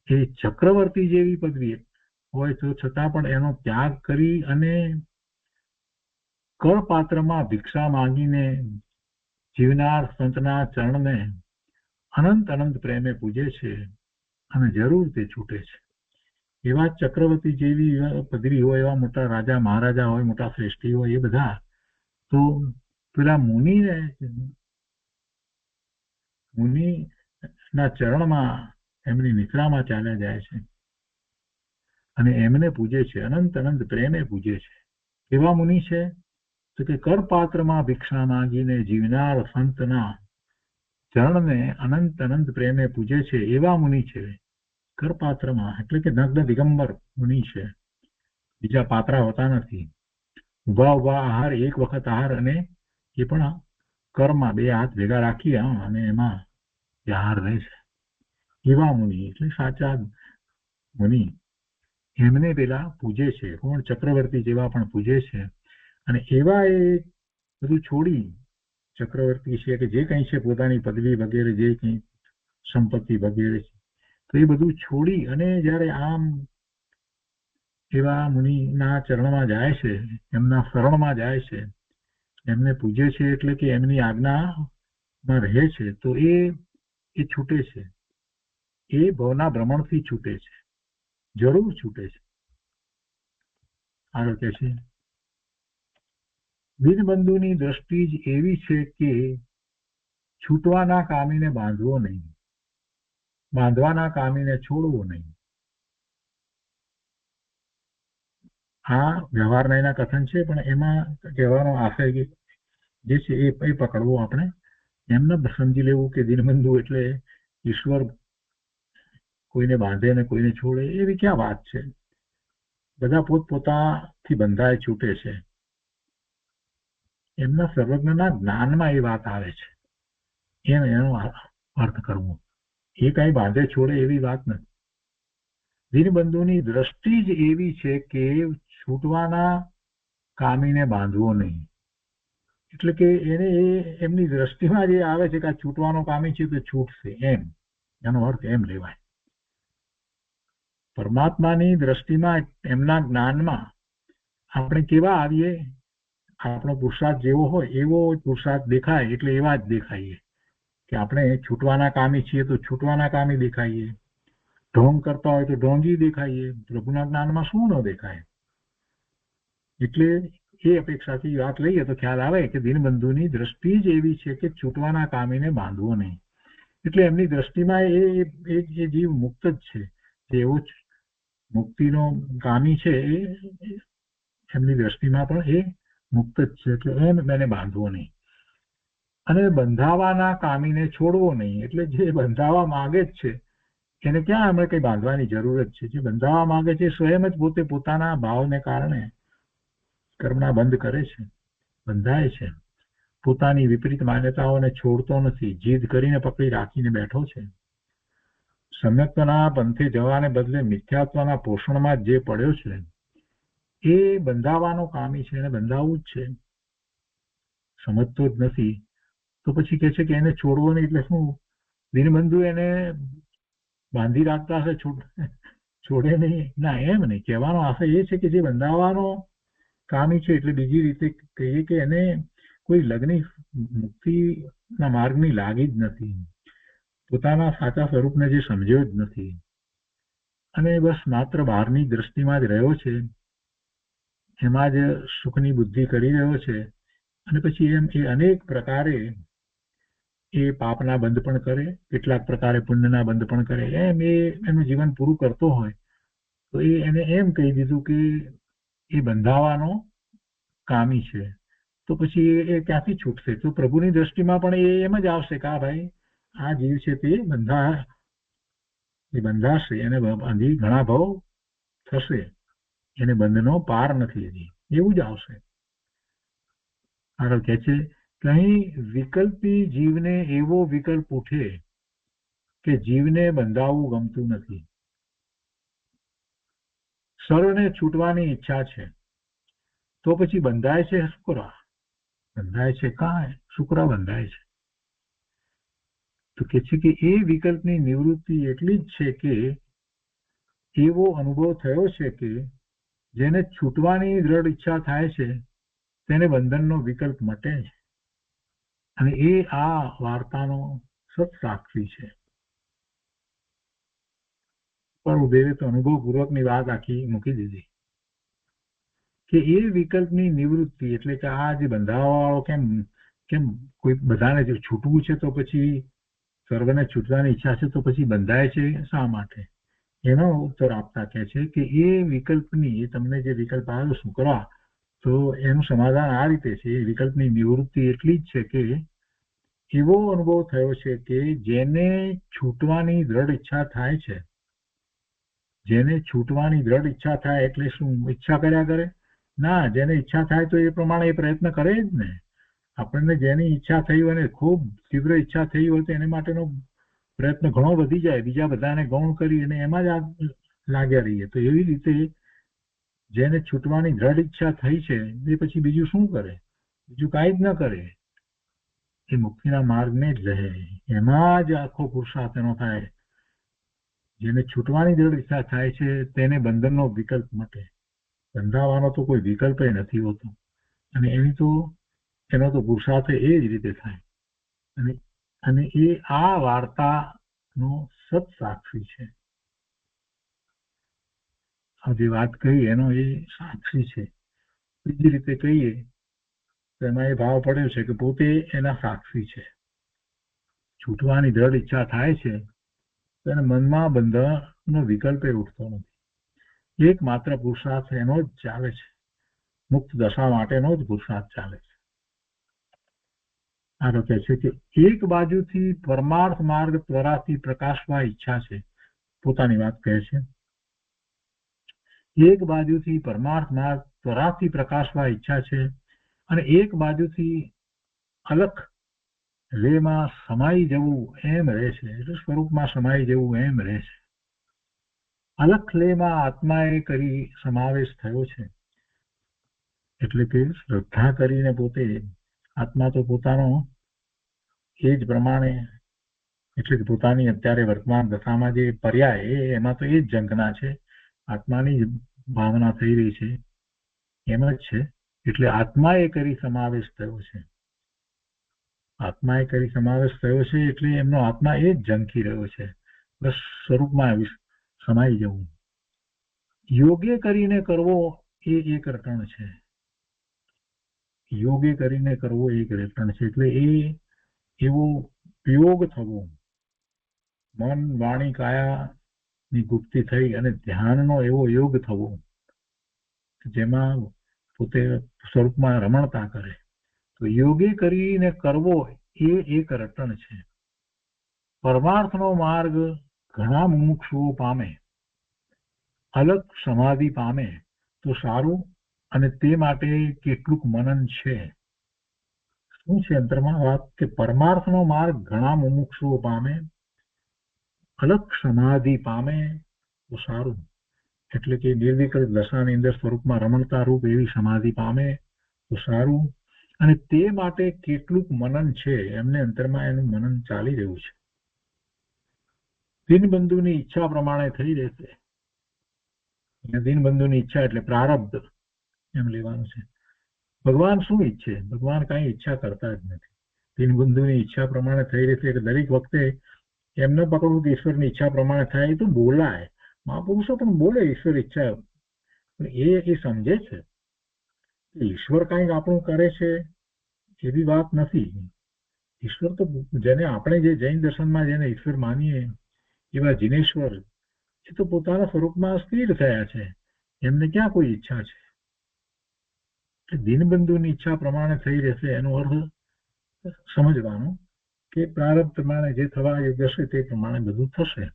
એ ચક્રવર્તી જેવી પદવી હોય તો છતાં પણ એનો ત્યાગ કરી અને કરપાત્રમાં ભિક્ષા માંગીને જીવનાર સંતના ચરણને અનંત અનંત પ્રેમે પૂજે છે અને જરૂર તે છૂટે છે. એવા ચક્રવર્તી જેવી પદવી હોય, એવા મોટા રાજા મહારાજા હોય, મોટા શ્રેષ્ઠી હોય, એ બધા તો પેલા મુનિના ચરણમાં એમની નિદ્રામાં ચાલ્યા જાય છે અને એમને પૂજે છે, અનંત અનંત પ્રેમે પૂજે છે. એવા મુનિ છે તો કે કરપાત્રમાં ભિક્ષા માંગીને જીવનાર સંતના ચરણને અનંત અનંત પ્રેમે પૂજે છે. એવા મુનિ છે. કરપાત્રમાં એટલે કે નગ્ન દિગંબર મુનિ છે, બીજા પાત્રા હોતા નથી. ઉભા આહાર, એક વખત આહાર, અને એ પણ કરમાં બે હાથ ભેગા રાખી અને એમાં આહાર રહે છે. એવા મુનિ એટલે સાચા મુનિ, એમને પેલા પૂજે છે. કોણ? ચક્રવર્તી જેવા પણ પૂજે છે. અને એવા એ બધું છોડી, ચક્રવર્તી છે કે જે કંઈ છે પોતાની પદવી વગેરે, જે કંઈ સંપત્તિ વગેરે છે, તો એ બધું છોડી અને જયારે આમ એવા મુનિના ચરણમાં જાય છે, એમના શરણમાં જાય છે, એમને પૂજે છે, એટલે કે એમની આજ્ઞામાં રહે છે, તો એ છૂટે છે. એ ભવના ભ્રમણથી છૂટે છે. જરૂર છૂટે છે. આગળ કહે છે, દિનબંધુની દ્રષ્ટિ જ એવી છે કે છૂટવાના કામીને બાંધવો નહીં, બાંધવાના કામીને છોડવો નહીં. આ વ્યવહારના એના કથન છે, પણ એમાં કહેવાનો આશય જે છે એ પકડવો આપણે. એમને સમજી લેવું કે દિનબંધુ એટલે ઈશ્વર કોઈને બાંધે ને કોઈને છોડે, એવી ક્યાં વાત છે. બધા પોતપોતાથી બંધાય છૂટે છે. એમના સર્વજ્ઞના જ્ઞાનમાં એ વાત આવે છે, એનો અર્થ કરવો. એ કઈ બાંધે છોડે એવી વાત નથી. દિનબંધુની દ્રષ્ટિ જ એવી છે કે છૂટવાના કામીને બાંધવો નહીં. એટલે કે એને એમની દ્રષ્ટિમાં જે આવે છે કે આ છૂટવાનો કામી છે તો છૂટશે, એનો અર્થ એમ લેવાય. પરમાત્માની દ્રષ્ટિમાં, એમના જ્ઞાનમાં આપણે કેવા આવીએ, આપણો પુરુષાર્થ જેવો હોય એવો પુરુષાર્થ દેખાય એટલે એવા જ દેખાઈએ. કે આપણે છૂટવાના કામી છીએ તો છૂટવાના કામી દેખાઈએ, ઢોંગ કરતા હોય તો ઢોંગી દેખાઈએ. પ્રભુના જ્ઞાનમાં શું ન દેખાય. એટલે એ અપેક્ષાથી વાત લઈએ તો ખ્યાલ આવે કે દિનબંધુની દ્રષ્ટિ જ એવી છે કે છૂટવાના કામીને બાંધવો નહીં. એટલે એમની દ્રષ્ટિમાં એ જીવ મુક્ત જ છે, જે એવો મુક્તિનો કામી છે, એ એમની દ્રષ્ટિમાં પણ એ મુક્ત જ છે. એટલે એને બાંધવો નહીં. અને બંધાવાના કામીને છોડવો નહીં. એટલે જે બંધાવા માંગે જ છે એને ક્યાં અમે કઈ બાંધવાની જરૂર જ છે. જે બંધાવા માંગે છે સ્વયં જ પોતે પોતાના ભાવને કારણે કર્મના બંધ કરે છે, બંધાય છે. પોતાની વિપરીત માન્યતાઓને છોડતો નથી, જીદ કરીને પકડી રાખીને બેઠો છે. સમ્યક્તના પંથે જવાને બદલે મિથ્યાત્વના પોષણમાં જે પડ્યો છે એ બંધાવાનો કામી છે, એને બંધાવવું જ છે. સમજતો જ નથી તો પછી કહે છે કે એને છોડવો નહીં. એટલે શું? દિનબંધુ એને બાંધી રાખતા હશે, છોડે નહીં? ના, એમ નહીં. કહેવાનો આશય એ છે કે જે બંધાવવાનો કામી છે, એટલે બીજી રીતે કહીએ કે એને કોઈ લગ્ન મુક્તિના માર્ગની લાગી જ નથી, પોતાના સાચા સ્વરૂપને જે સમજ્યો જ નથી, અને બસ માત્ર બહારની દ્રષ્ટિમાં જ રહ્યો છે, એમાં જ સુખની બુદ્ધિ કરી રહ્યો છે. અને પછી એમ એ અનેક પ્રકારે એ પાપના બંધ પણ કરે, કેટલાક પ્રકારે પુણ્યના બંધ પણ કરે. એમ એનું જીવન પૂરું કરતો હોય તો એને એમ કહી દીધું કે એ બંધાવાનો કામી છે. તો પછી એ ક્યાંથી છૂટશે? તો પ્રભુની દ્રષ્ટિમાં પણ એ એમ જ આવશે કે આ ભાઈ આ જીવ છે તે બંધાશે, એને બાંધી ઘણા ભાવ થશે, એને બંધનો પાર નથી હજી, એવું જ આવશે. આગળ કહે છે કે અહીં વિકલ્પી જીવને એવો વિકલ્પ ઉઠે કે જીવને બંધાવવું ગમતું નથી. સર્વને છૂટવાની ઈચ્છા છે તો પછી બંધાય છે શુક્રા? બંધાય છે કાંઈ? શુક્રા બંધાય છે. તો કે છે કે એ વિકલ્પની નિવૃત્તિ એટલી જ છે કે એવો અનુભવ થયો છે કે જેને છૂટવાની દ્રઢ ઈચ્છા થાય છે તેને બંધનનો વિકલ્પ મટે છે. અને એ આ વાર્તાનો સત્સાક્ષી છે. પ્રભુદેવે તો અનુભવપૂર્વકની વાત આખી મૂકી દીધી કે એ વિકલ્પની નિવૃત્તિ એટલે કે આ જે બંધાવાવાળો કેમ કોઈ બધાને જો છૂટવું છે તો પછી સર્વને છૂટવાની ઈચ્છા છે તો પછી બંધાય છે શા માટે? એનો ઉત્તર આપતા કહે છે કે એ વિકલ્પની, એ તમને જે વિકલ્પ આવ્યો શુક્રા, તો એનું સમાધાન આ રીતે છે. એ વિકલ્પની નિવૃત્તિ એટલી જ છે કે એવો અનુભવ થયો છે કે જેને છૂટવાની દ્રઢ ઈચ્છા થાય છે, જેને છૂટવાની દ્રઢ ઈચ્છા થાય એટલે શું? ઈચ્છા કર્યા કરે? ના, જેને ઈચ્છા થાય તો એ પ્રમાણે એ પ્રયત્ન કરે જ ને. આપણને જેની ઈચ્છા થઈ હોય ને ખૂબ તીવ્ર ઈચ્છા થઈ હોય તો એને માટેનો પ્રયત્ન ઘણો વધી જાય, બીજા બધાને ગૌણ કરી અને એમાં જ લાગ્યા રહીએ. તો એવી રીતે જેને છૂટવાની દ્રઢ ઈચ્છા થઈ છે એ પછી બીજું શું કરે? બીજું કાંઈ જ ન કરે, એ મુક્તિના માર્ગને જ રહે, એમાં જ આખો પુરુષાર્થ એનો થાય. જેને છૂટવાની દ્રઢ ઈચ્છા થાય છે તેને બંધનનો વિકલ્પ મટે. બંધાવાનો તો કોઈ વિકલ્પ નથી હોતો, અને એનો તો પુરુષાર્થ એ જ રીતે થાય. અને એ આ વાર્તાનો સત્સાક્ષી છે. જે વાત કહી એનો એ સાક્ષી છે. બીજી રીતે કહીએ તો એમાં એ ભાવ પડ્યો છે કે પોતે એના સાક્ષી છે. છૂટવાની દ્રઢ ઈચ્છા થાય છે તો એને મનમાં બંધનનો વિકલ્પ ઉઠતો નથી. એકમાત્ર પુરુષાર્થ એનો જ ચાલે છે, મુક્ત દશા માટેનો જ પુરુષાર્થ ચાલે છે. આ કહે છે કે એક બાજુથી પરમાર્થ માર્ગ ત્વરાથી પ્રકાશવા ઈચ્છા છે. પોતાની વાત કહે છે. એક બાજુથી પરમાર્થ માર્ગ ત્વરાથી પ્રકાશવા ઈચ્છા છે અને એક બાજુથી અલખ લેમાં સમાઈ જવું એમ રહે છે, એટલે સ્વરૂપમાં સમાઈ જવું એમ રહે છે. અલખ લેમાં આત્માએ કરી સમાવેશ થયો છે, એટલે કે શ્રદ્ધા કરીને પોતે આત્મા તો પોતાનો એ જ પ્રમાણે, એટલે કે પોતાની અત્યારે વર્તમાન દશામાં જે પર્યાય એમાં તો એ જ ઝંખના છે, આત્માની જ ભાવના થઈ રહી છે એમ જ છે. એટલે આત્માએ કરી સમાવેશ થયો છે. આત્માએ કરી સમાવેશ થયો છે એટલે એમનો આત્મા એ જ ઝંખી રહ્યો છે, બસ સ્વરૂપમાં સમાઈ જવું. યોગે કરીને કરવો એ એક રટણ છે. યોગે કરીને કરવો એક રટણ છે, એટલે એ એવો યોગ થવો, મન વાણી કાયાની ગુપ્તિ થઈ અને ધ્યાનનો એવો યોગ થવો જેમાં પોતે સ્વરૂપમાં રમણતા કરે, તો યોગે કરીને કરવો એ એક રટણ છે. પરમાર્થનો માર્ગ ઘણા મુમુક્ષુઓ પામે, અલગ સમાધિ પામે તો સારું, અને તે માટે કેટલુંક મનન છે. શું છે અંતરમાં વાત કે પરમાર્થનો માર્ગ ઘણા મુમુક્ષુઓ પામે, અલગ સમાધિ પામે તો સારું, એટલે કે નિર્વિકલ્પ દશાની અંદર સ્વરૂપમાં રમણતા રૂપ એવી સમાધિ પામે તો સારું, અને તે માટે કેટલુંક મનન છે, એમને અંતરમાં એનું મનન ચાલી રહ્યું છે. દીનબંધુની ઈચ્છા પ્રમાણે થઈ રહેશે. દીનબંધુની ઈચ્છા એટલે પ્રારબ્ધ એમ લેવાનું છે. ભગવાન શું ઈચ્છે? ભગવાન કઈ ઈચ્છા કરતા જ નથી. દીનબંધુની ઈચ્છા પ્રમાણે થઈ રહેશે એટલે દરેક વખતે એમને પકડવું કે ઈશ્વરની ઈચ્છા પ્રમાણે થાય, એ તો બોલાય, મહાપુરુષો પણ બોલે ઈશ્વર ઈચ્છા, પણ એ સમજે છે ઈશ્વર કંઈક આપણું કરે છે એવી વાત નથી. ઈશ્વર તો જેને આપણે જે જૈન દર્શનમાં જેને ઈશ્વર માનીએ એવા જીનેશ્વર એ તો પોતાના સ્વરૂપમાં સ્થિર થયા છે, એમને ક્યાં કોઈ ઈચ્છા છે. દીનબંધુની ઈચ્છા પ્રમાણે થઈ રહેશે એનો અર્થ સમજવાનો કે પ્રારબ્ધ પ્રમાણે જે થવા યોગ્ય છે તે પ્રમાણે બધું થશે.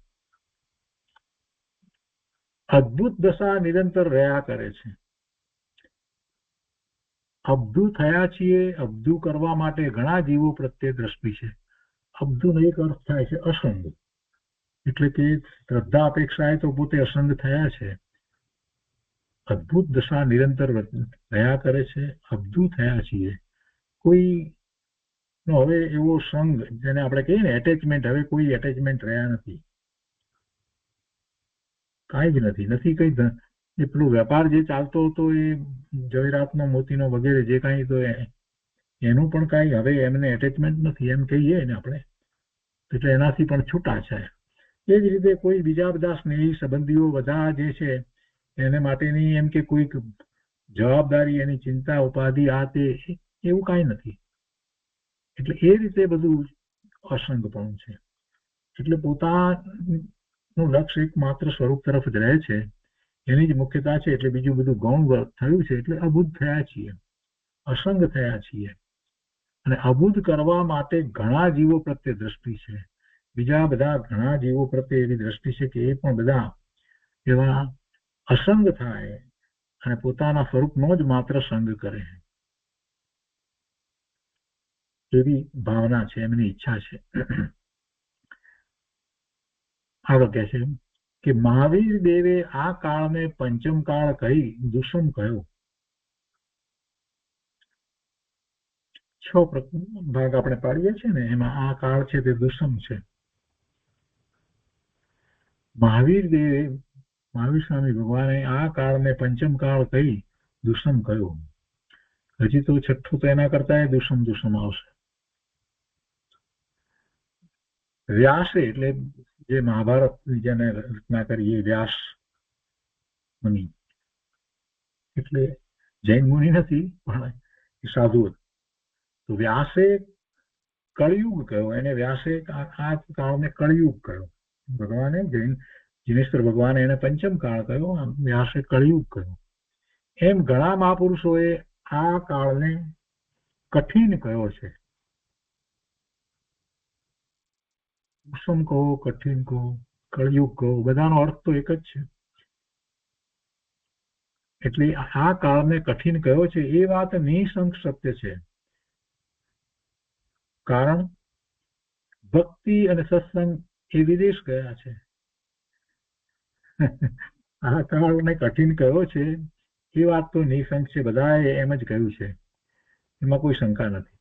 અદ્ભુત દશા નિરંતર રહ્યા કરે છે. અબધુ થયા છીએ, અબધુ કરવા માટે ઘણા જીવો પ્રત્યે દ્રષ્ટિ છે. અબધુનો એક અર્થ થાય છે અસંગ, એટલે કે શ્રદ્ધા અપેક્ષાએ તો પોતે અસંગ થયા છે. અદ્ભુત દશા નિરંતર રહ્યા કરે છે, અબધુ થયા છીએ. કોઈ હવે એવો સંગ જેને આપણે કહીએ ને એટેચમેન્ટ, હવે કોઈ એટેચમેન્ટ રહ્યા નથી, કાંઈ જ નથી કઈ. એ પેલો વેપાર જે ચાલતો હતો એ જવેરાતનો મોતીનો વગેરે જે કાંઈ, તો એનું પણ કાંઈ હવે એમને એટેચમેન્ટ નથી એમ કહીએ ને આપણે, એટલે એનાથી પણ છૂટા છે. એ જ રીતે કોઈ બીજા બધા સ્નેહી સંબંધીઓ બધા જે છે એને માટેની એમ કે કોઈક જવાબદારી, એની ચિંતા ઉપાધિ આ તે એવું કાંઈ નથી. એટલે એ રીતે બધું અસંગપણું છે. એટલે પોતાનું લક્ષ્ય એકમાત્ર સ્વરૂપ તરફ જ રહે છે, એની જ મુખ્યતા છે. એટલે બીજું બધું ગૌણ થયું છે. એટલે અબુદ્ધ થયા છીએ, અસંગ થયા છીએ, અને અબુદ્ધ કરવા માટે ઘણા જીવો પ્રત્યે દ્રષ્ટિ છે. બીજા બધા ઘણા જીવો પ્રત્યે એવી દ્રષ્ટિ છે કે એ પણ બધા એવા અસંગ થાય અને પોતાના સ્વરૂપનો જ માત્ર સંગ કરે, એવી ભાવના છે, એમની ઈચ્છા છે. આગળ કહે છે કે મહાવીર દેવે આ કાળને પંચમ કાળ કહી દુષમ કહ્યો. 6 ભાગ આપણે પાડીએ છીએ ને, એમાં આ કાળ છે તે દુષમ છે. મહાવીર સ્વામી ભગવાને આ કાળને પંચમ કાળ કહી દુષમ કહ્યો. હજી તો છઠ્ઠું તો એના કરતા દુષમ આવશે. વ્યાસે એટલે જે મહાભારત જેને રચના કરી એ વ્યાસ, મુનિ. એટલે જૈન મુનિ નથી, પણ એ સાધુ હતો. તો વ્યાસે કળયુગ કહ્યો, એને વ્યાસે આ કાળને કળયુગ કહ્યો. ભગવાને જિનેશ્વર ભગવાને એને પંચમ કાળ કહ્યો, વ્યાસે કળયુગ કહ્યો. એમ ઘણા મહાપુરુષોએ આ કાળને કઠિન કહ્યો છે. કુસુમ કહો, કઠિન કહો, કળયુગ કહો, બધાનો અર્થ તો એક જ છે. એટલે આ કાળને કઠિન કહ્યો છે એ વાત નિઃશંક સત્ય છે. કારણ ભક્તિ અને સત્સંગ એ વિદેશ ગયા છે. આ કાળને કઠિન કહ્યો છે એ વાત તો નિઃશંક છે, બધાએ એમ જ કહ્યું છે, એમાં કોઈ શંકા નથી.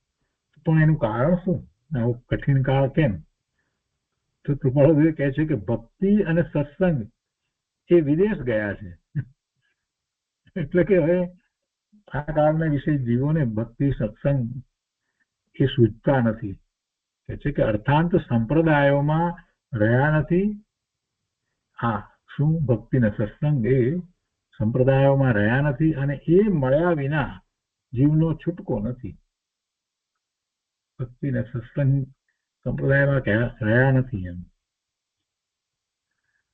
પણ એનું કારણ શું, આવો કઠિન કાળ કેમ? તો કૃપાળુદેવ કહે છે કે ભક્તિ અને સત્સંગ એ વિદેશ ગયા છે. એટલે કે હવે આ કાળના વિશે જીવોને ભક્તિ સત્સંગ એ સૂચતા નથી. કે છે કે અર્થાંત સંપ્રદાયોમાં રહ્યા નથી. હા, શું ભક્તિ ને સત્સંગ એ સંપ્રદાયોમાં રહ્યા નથી, અને એ મળ્યા વિના જીવનો છૂટકો નથી. ભક્તિ ને સત્સંગ સંપ્રદાયમાં રહ્યા નથી. એમ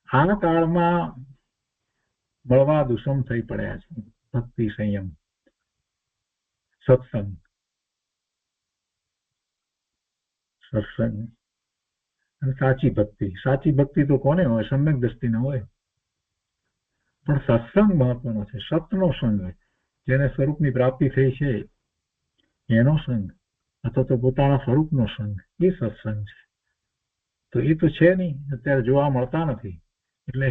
આ કાળમાં મળવા દુષમ થઈ પડ્યા છે ભક્તિ, સંયમ, સત્સંગ અને સાચી ભક્તિ. સાચી ભક્તિ તો કોને હોય? સમ્યક દ્રષ્ટિને હોય. પણ સત્સંગ મહત્વનો છે. સતનો સંગ, જેને સ્વરૂપની પ્રાપ્તિ થઈ છે એનો સંગ, અથવા તો પોતાના સ્વરૂપનો સંગ, એ સત્સંગ છે. તો એ તો છે નહીં, અત્યારે જોવા મળતા નથી. એટલે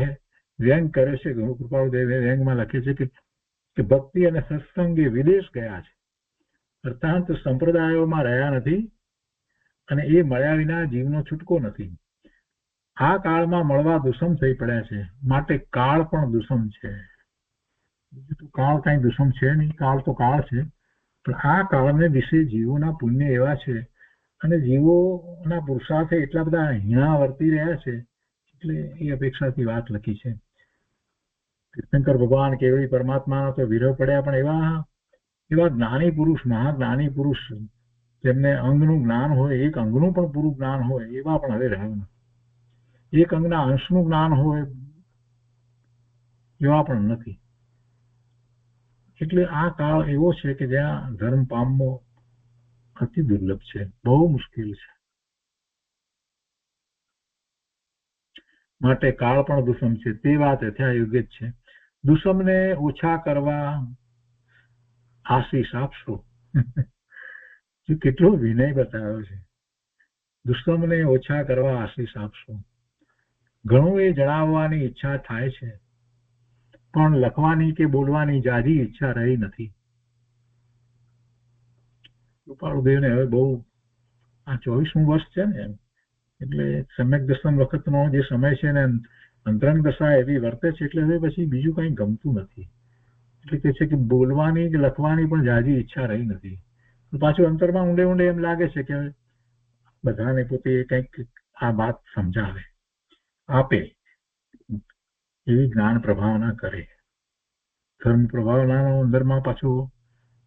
વ્યંગ કરે છે. કૃપાળુદેવે વ્યંગમાં લખે છે કે ભક્તિ અને સત્સંગ એ વિદેશ ગયા છે, અર્થાત સંપ્રદાયોમાં રહ્યા નથી, અને એ મળ્યા વિના જીવનો છૂટકો નથી. આ કાળમાં મળવા દુષમ થઈ પડ્યા છે, માટે કાળ પણ દુષમ છે. બીજું તો કાળ કઈ દુષમ છે નહીં, કાળ તો કાળ છે. પણ આ કાળને વિશે જીવોના પુણ્ય એવા છે, અને જીવોના પુરુષાર્થે એટલા બધા હીણા વર્તી રહ્યા છે, એટલે એ અપેક્ષાથી વાત લખી છે. તીર્થંકર ભગવાન કેવળી પરમાત્માના તો વિરહ પડ્યા, પણ એવા જ્ઞાની પુરુષ, મહાજ્ઞાની પુરુષ, જેમને અંગનું જ્ઞાન હોય, એક અંગનું પણ પૂરું જ્ઞાન હોય, એવા પણ હવે રહ્યા નથી. એક અંગના અંશનું જ્ઞાન હોય એવા પણ નથી. એટલે આ કાળ એવો છે કે જ્યાં ધર્મ પામવો અતિ દુર્લભ છે, બહુ મુશ્કેલ છે. માટે કાળ પણ દુષમ છે, તે વાત યથાયોગ્ય જ છે. દુષમને ઓછા કરવા આશીષ આપશો. કેટલો વિનય બતાવ્યો છે. દુષ્મને ઓછા કરવા આશીષ આપશો. ઘણું એ જણાવવાની ઈચ્છા થાય છે, પણ લખવાની કે બોલવાની જાજી ઈચ્છા રહી નથી. કૃપાળુદેવને હવે બહુ આ 24મું વર્ષ છે ને, એટલે સમ્યક દર્શન વખતનો જે સમય છે ને, અંતરંગ દશા એવી વર્તે છે, એટલે હવે પછી બીજું કઈ ગમતું નથી. એટલે કે છે કે બોલવાની કે લખવાની પણ જાજી ઈચ્છા રહી નથી. પાછું અંતરમાં ઊંડે ઊંડે એમ લાગે છે કે બધાને પોતે કંઈક આ વાત સમજાવે, આપે, એવી જ્ઞાન પ્રભાવના કરે. ધર્મ પ્રભાવનાનો અંદરમાં પાછો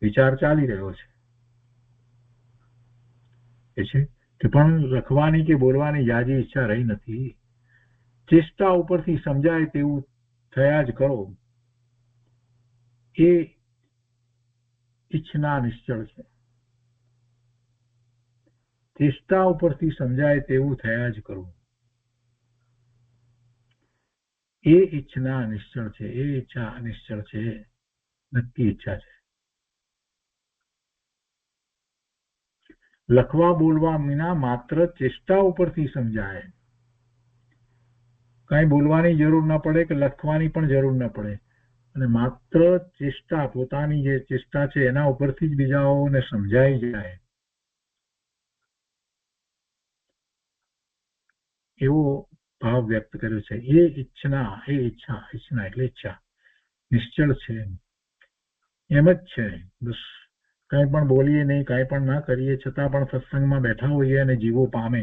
વિચાર ચાલી રહ્યો છે. એ છે કે પણ લખવાની કે બોલવાની જાજી ઈચ્છા રહી નથી. ચેષ્ટા ઉપરથી સમજાય તેવું થયા જ કરો, એ ઈચ્છના નિશ્ચળ છે. ચેષ્ટા ઉપરથી સમજાય તેવું થયા જ કરો, એ ઈચ્છના નિશ્ચળ છે. એ ઈચ્છા નિશ્ચળ છે, નક્કી ઈચ્છા છે. લખવા બોલવા વિના માત્ર ચેષ્ટા ઉપરથી સમજાય. કઈ બોલવાની જરૂર ન પડે કે લખવાની પણ જરૂર ન પડે, અને માત્ર ચેષ્ટા, પોતાની જે ચેષ્ટા છે એના ઉપરથી જ બીજાઓને સમજાઈ જાય, એવો ભાવ વ્યક્ત કર્યો છે. એ ઈચ્છના, એ ઈચ્છા, ઈચ્છના એટલે ઈચ્છા નિશ્ચળ છે, એમ જ છે. બસ કઈ પણ બોલીએ નહીં, કઈ પણ ના કરીએ, છતાં પણ સત્સંગમાં બેઠા હોઈએ અને જીવો પામે,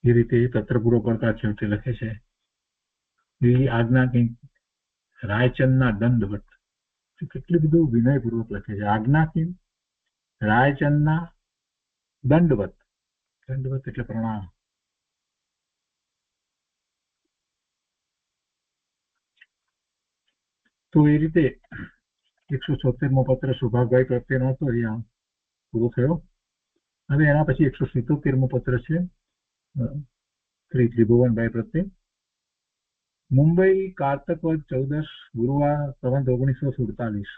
એ રીતે તત્ર પૂરો કરતા છેવટે લખે છે એ આજ્ઞા કંઈક રાયચંદના દંડવત, કેટલું બધું વિનયપૂર્વક લખે છે. આજ્ઞા કેમ રાયચંદના દંડવત, દંડવત એટલે પ્રણામ. તો એ રીતે 176મો પત્ર સુભાગભાઈ પ્રત્યેનો હતો એ પૂરો થયો. હવે એના પછી 177મો પત્ર છે શ્રી ત્રિભુવનભાઈ પ્રત્યે. મુંબઈ કારતક વદ 14 ગુરુવાર સંવત 1947.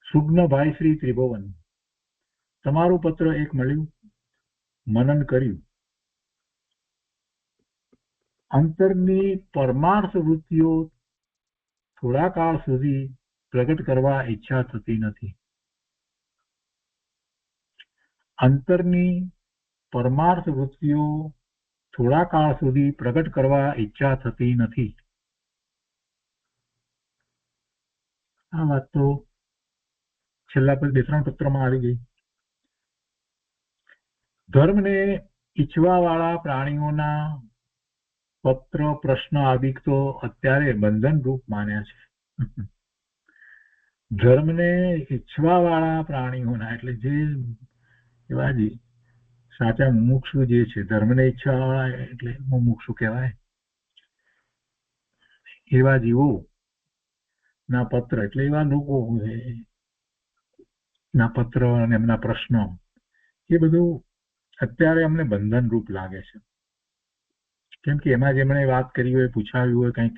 સુગ્નભાઈ શ્રી ત્રિભુવન, તમારું પત્ર એક મળ્યું, મનન કર્યું. અંતરની પરમાર્થ વૃત્તિઓ થોડા કાળ સુધી પ્રગટ કરવા ઈચ્છા થતી નથી. અંતરની પરમાર્થ વૃત્તિઓ થોડા કાળ સુધી પ્રગટ કરવા ઈચ્છા થતી નથી. આ વાત તો છેલ્લા 2-3 પત્રમાં આવી ગઈ. ધર્મને ઈચ્છવા વાળા પ્રાણીઓના પત્ર પ્રશ્ન આદિ તો અત્યારે બંધન રૂપ માન્યા છે. ધર્મને ઈચ્છવા વાળા પ્રાણીઓના એટલે જે એવા જ સાચા મુમુક્ષુ જે છે, ધર્મને ઈચ્છવા વાળા એટલે મુમુક્ષુ કહેવાય. એવા જીવો ના પત્ર એટલે એવા લોકો ના પત્ર અને એમના પ્રશ્નો, એ બધું અત્યારે અમને બંધન રૂપ લાગે છે. કેમ કે એમાં જેમણે વાત કરી હોય, પૂછાવ્યું હોય, કંઈક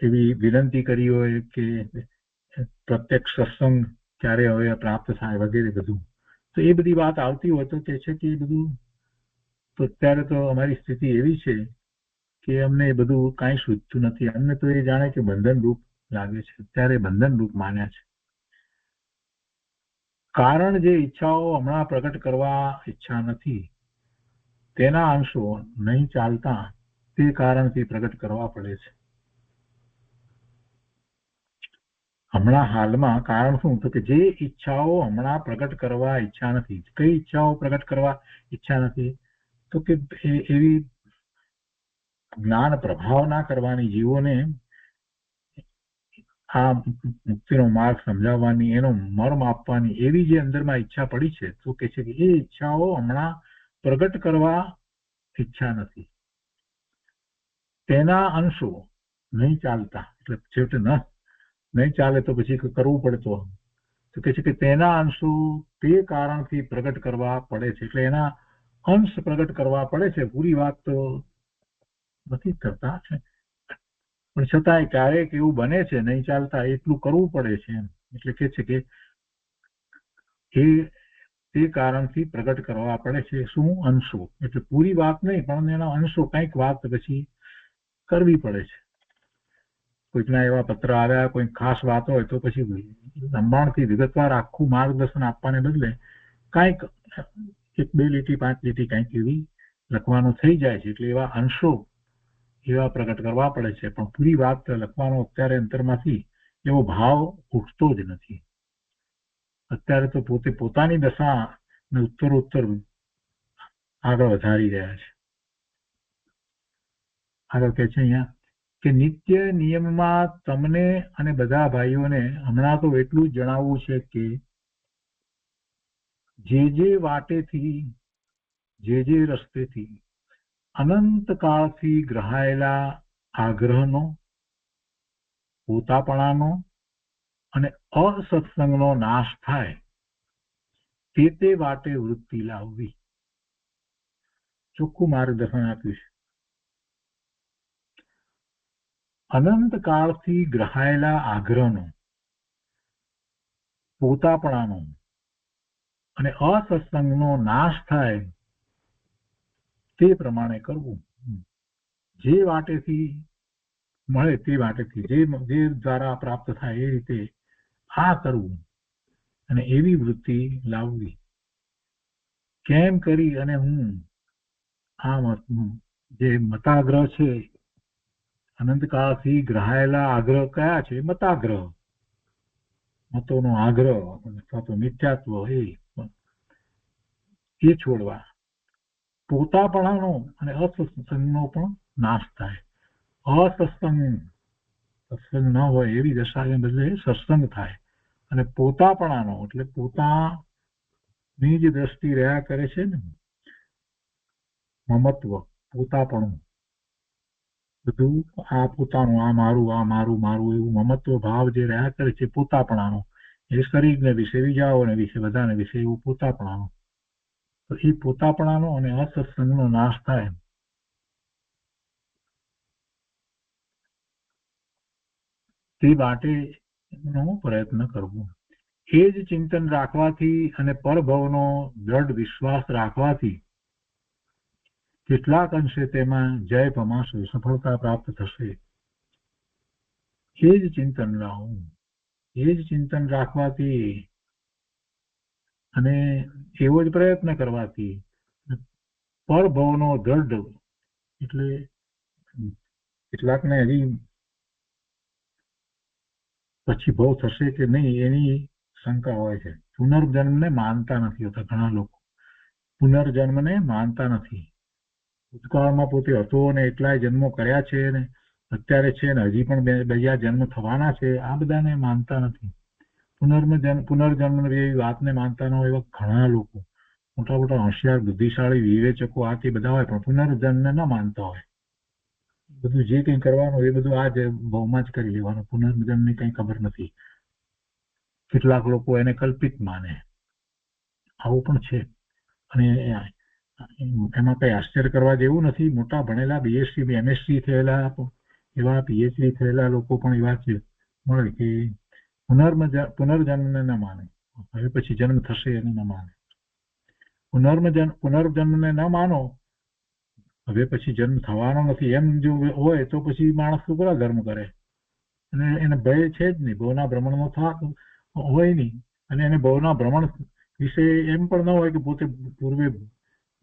એવી વિનંતી કરી હોય કે પ્રત્યક્ષ સત્સંગ ક્યારે હવે પ્રાપ્ત થાય વગેરે બધું, તો એ બધી વાત આવતી હોય તો કે છે કે એ બધું તો અત્યારે તો અમારી સ્થિતિ એવી છે કે અમને એ બધું કાંઈ સૂચતું નથી. અમને તો એ જાણે કે બંધન રૂપ લાગે છે, અત્યારે બંધન રૂપ માન્યા છે. કારણ જે ઈચ્છાઓ હમણાં પ્રગટ કરવા ઈચ્છા નથી, તેના અંશો નહીં ચાલતા તે કારણથી પ્રગટ કરવા પડે છે. હમણાં હાલમાં કારણ શું? તો કે જે ઈચ્છાઓ હમણાં પ્રગટ કરવા ઈચ્છા નથી. કઈ ઈચ્છાઓ પ્રગટ કરવા ઈચ્છા નથી? તો કે એવી જ્ઞાન પ્રભાવના કરવાની, જીવોને આ મુક્તિનો માર્ગ સમજાવવાની, એનો મર્મ આપવાની એવી જે અંદરમાં ઈચ્છા પડી છે, તો કે છે કે એ ઈચ્છાઓ હમણાં પ્રગટ કરવા ઈચ્છા નથી. તેના અંશો નહીં ચાલતા એટલે છેવટે નહીં ચાલે તો પછી કરવું પડે તો કે છે કે તેના અંશો તે કારણથી પ્રગટ કરવા પડે છે. એટલે એના અંશ પ્રગટ કરવા પડે છે. પૂરી વાત તો નથી કરતા છે, પણ છતાંય ક્યારેક એવું બને છે નહીં ચાલતા, એટલું કરવું પડે છે. એટલે કે છે કે એ તે કારણથી પ્રગટ કરવા પડે છે. શું? અંશો. એટલે પૂરી વાત નહીં, પણ એના અંશો કંઈક વાત પછી કરવી પડે છે. કોઈકના એવા પત્ર આવ્યા, કોઈ ખાસ વાત હોય તો પછી લંબાણથી વિગતવાર આખું માર્ગદર્શન આપવાને બદલે કાંઈક 1-2 લીટી 5 લીટી કંઈક એવી લખવાનું થઈ જાય છે. એટલે એવા અંશો એવા પ્રગટ કરવા પડે છે, પણ પૂરી વાત લખવાનો અત્યારે અંતરમાંથી એવો ભાવ ઉઠતો જ નથી. અત્યારે તો પોતે પોતાની દશા ને ઉત્તરોત્તર આગળ વધારી રહ્યા છે. આગળ કહે છે અહીંયા કે નિત્ય નિયમમાં તમને અને બધા ભાઈઓને હમણાં તો એટલું જ જણાવવું છે કે જે વાટેથી, જે રસ્તેથી અનંત કાળથી ગ્રહાયેલા આગ્રહનો, પોતાપણાનો અને અસત્સંગનો નાશ થાય તે વાટે વૃત્તિ લાવવી. ચોખ્ખું માર્ગદર્શન આપ્યું છે. અનંત કાળથી ગ્રહાયેલા આગ્રહનો, પોતાપણાનો અને અસત્સંગનો નાશ થાય તે પ્રમાણે કરવું. જે વાટેથી મળે તે વાટેથી, જે દ્વારા પ્રાપ્ત થાય એ રીતે આ કરવું અને એવી વૃત્તિ લાવવી. કેમ કરી અને હું આ જે મતાગ્રહ છે, અનંતકાળથી ગ્રહાયેલા આગ્રહ કયા છે? મતાગ્રહ, મતોનો આગ્રહ અથવા તો મિથ્યાત્વ, એ છોડવા પોતાપણાનો અને અસત્સંગનો પણ નાશ થાય. સત્સંગ ન હોય એવી દશાને બદલે સત્સંગ થાય, અને પોતાપણાનો એટલે પોતાની જ દ્રષ્ટિ રહ્યા કરે છે ને, મમત્વ, પોતાપણું, બધું આ પોતાનું, આ મારું, આ મારું મારું એવું મમત્વ ભાવ જે રહ્યા કરે છે પોતાપણાનો, એ શરીરને વિશે, બીજાઓને વિશે, બધાને વિશે એવું પોતાપણાનો. તો એ પોતાપણાનો અને અસત્સંગનો નાશ થાય તે માટેનો પ્રયત્ન કરવો. એ જ ચિંતન રાખવાથી અને પરભવનો દ્રઢ વિશ્વાસ રાખવાથી કેટલાક અંશે તેમાં જય પમાશે, સફળતા પ્રાપ્ત થશે. એ જ ચિંતન રાખવું, એ જ ચિંતન રાખવાથી અને એવો જ પ્રયત્ન કરવાથી પરભવનો દ્રઢ એટલે કેટલાકને હજી પછી ભવ થશે કે નહીં એની શંકા હોય છે. પુનર્જન્મને માનતા નથી હોતા ઘણા લોકો, પુનર્જન્મને માનતા નથી. ભૂતકાળમાં પોતે હતો અને એટલાય જન્મો કર્યા છે ને અત્યારે છે ને હજી પણ બીજા જન્મ થવાના છે, આ બધાને માનતા નથી. પુનર્જન્મ એવી વાતને માનતા ન હોય એવા ઘણા લોકો, મોટા મોટા હોશિયાર બુદ્ધિશાળી વિવેચકો આ તે બધા હોય, પણ પુનર્જન્મને ન માનતા હોય. બધું જે કંઈ કરવાનું એ બધું આ જ ભાવમાં જ કરી લેવાનું, પુનર્જન્મની કંઈ ખબર નથી. કેટલાક લોકો એને કલ્પિત માને, આવું પણ છે. અને એમાં કઈ આશ્ચર્ય કરવા જેવું નથી. મોટા ભણેલા બીએસસી એમએસસી થયેલા એવા પીએચડી થયેલા લોકો પણ એવા છે મળે કે પુનર્જન્મને ન માને, હવે પછી જન્મ થશે એને ન માને. પુનર્જન્મને ન માનો, હવે પછી જન્મ થવાનો નથી એમ જો હોય તો પછી માણસ પૂરા ધર્મ કરે, અને એને ભય છે જ નહીં, ભવના ભ્રમણનો થાક હોય નહીં, અને એને ભવના ભ્રમણ વિશે એમ પણ ન હોય કે પોતે પૂર્વે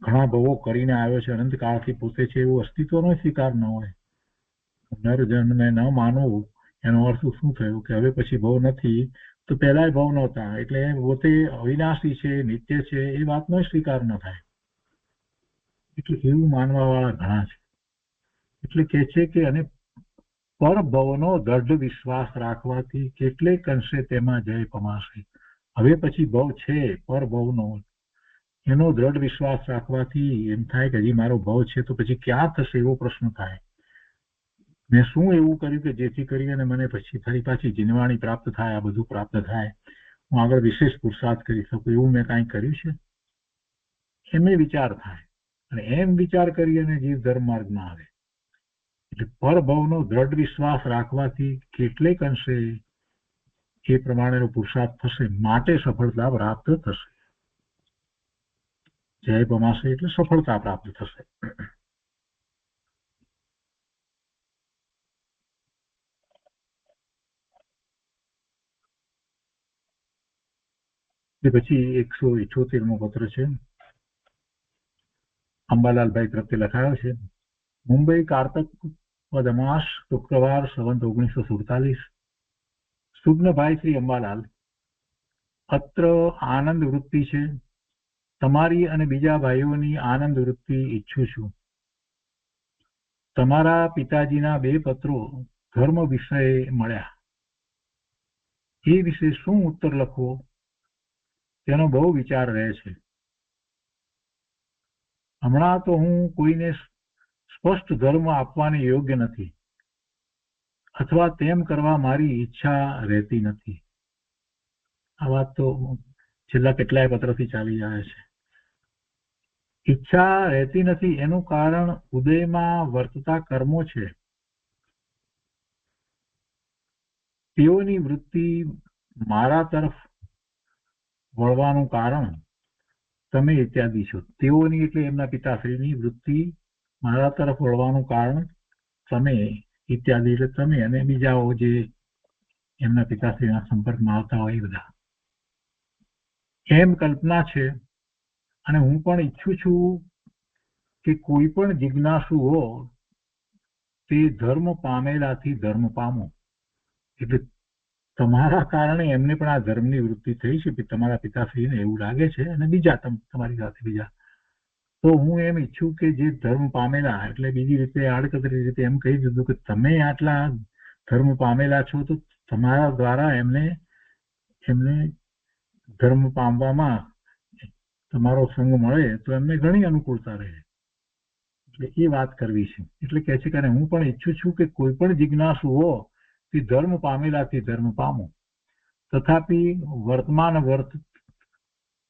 ઘણા ભવો કરીને આવ્યો છે, અનંત કાળથી પોતે છે એવું અસ્તિત્વનો સ્વીકાર ન હોય. પુનર્જન્મને ન માનવું એનો અર્થ શું થયો કે હવે પછી ભવ નથી તો પહેલાય ભવ નહોતા, એટલે પોતે અવિનાશી છે, નિત્ય છે એ વાતનો સ્વીકાર ન થાય. એટલે એવું માનવા વાળા ઘણા છે. એટલે કે છે કે અને પરભવનો દ્રઢ વિશ્વાસ રાખવાથી કેટલેક અંશે તેમાં જય પમાશે. હવે પછી ભવ છે પરભવનો, એનો દ્રઢ વિશ્વાસ રાખવાથી એમ થાય કે હજી મારો ભવ છે તો પછી ક્યાં થશે એવો પ્રશ્ન થાય. મેં શું એવું કર્યું કે જેથી કરી અને મને પછી ફરી પાછી જીનવાણી પ્રાપ્ત થાય, આ બધું પ્રાપ્ત થાય, હું આગળ વિશેષ પુરુષાર્થ કરી શકું, એવું મેં કાંઈ કર્યું છે? એમ વિચાર થાય, અને એમ વિચાર કરી અને જીવ ધર્મ માર્ગમાં આવે. એટલે પરભવનો દ્રઢ વિશ્વાસ રાખવાથી કેટલેક અંશે એ પ્રમાણેનો પુરુષાર્થ થશે, માટે સફળતા પ્રાપ્ત થશે. જય પમાશે એટલે સફળતા પ્રાપ્ત થશે. એ પછી 178મો પત્ર છે, અંબાલાલભાઈ પ્રત્યે લખાયો છે. મુંબઈ, કારતક વદ અમાસ, શુક્રવાર, સંવત 1947. સુગ્નભાઈ શ્રી અંબાલાલ, અત્ર આનંદ વૃત્તિ છે. તમારી અને બીજા ભાઈઓની આનંદ વૃત્તિ ઈચ્છું છું. તમારા પિતાજીના 2 પત્રો ધર્મ વિષયે મળ્યા. એ વિશે શું ઉત્તર લખવો તેનો બહુ વિચાર રહે છે. હમણાં તો હું કોઈને સ્પષ્ટ ધર્મ આપવાની યોગ્ય નથી, અથવા તેમ કરવા મારી ઈચ્છા રહેતી નથી. આ વાત તો છેલ્લા કેટલાય પત્રથી ચાલી આવે છે. ઈચ્છા રહેતી નથી એનું કારણ ઉદયમાં વર્તતા કર્મો છે. તેઓની વૃત્તિ મારા તરફ વળવાનું કારણ તમે ઇત્યાદિ છો. તેઓની એટલે એમના પિતાશ્રીની વૃત્તિ મારા તરફ વળવાનું કારણ તમે ઇત્યાદિ એટલે તમે અને બીજાઓ જે એમના પિતાશ્રીના સંપર્કમાં આવતા હોય એ બધા, એમ કલ્પના છે. અને હું પણ ઈચ્છું છું કે કોઈ પણ જિજ્ઞાસુઓ તે ધર્મ પામેલાથી ધર્મ પામો. એટલે તમારા કારણે એમને પણ આ ધર્મની વૃત્તિ થઈ છે કે તમારા પિતાશ્રીને એવું લાગે છે, અને બીજા તમારી સાથે બીજા તો હું એમ ઈચ્છું કે જે ધર્મ પામેલા, એટલે બીજી રીતે આડકતરી રીતે એમ કહી દીધું કે તમે આટલા ધર્મ પામેલા છો તો તમારા દ્વારા એમને ધર્મ પામવામાં તમારો સંગ મળે તો એમને ઘણી અનુકૂળતા રહે. એટલે એ વાત કરવી છે. એટલે કહે છે કે હું પણ ઈચ્છું છું કે કોઈ પણ જિજ્ઞાસુ હો તે ધર્મ પામેલાથી ધર્મ પામો, તથાપિ વર્તમાન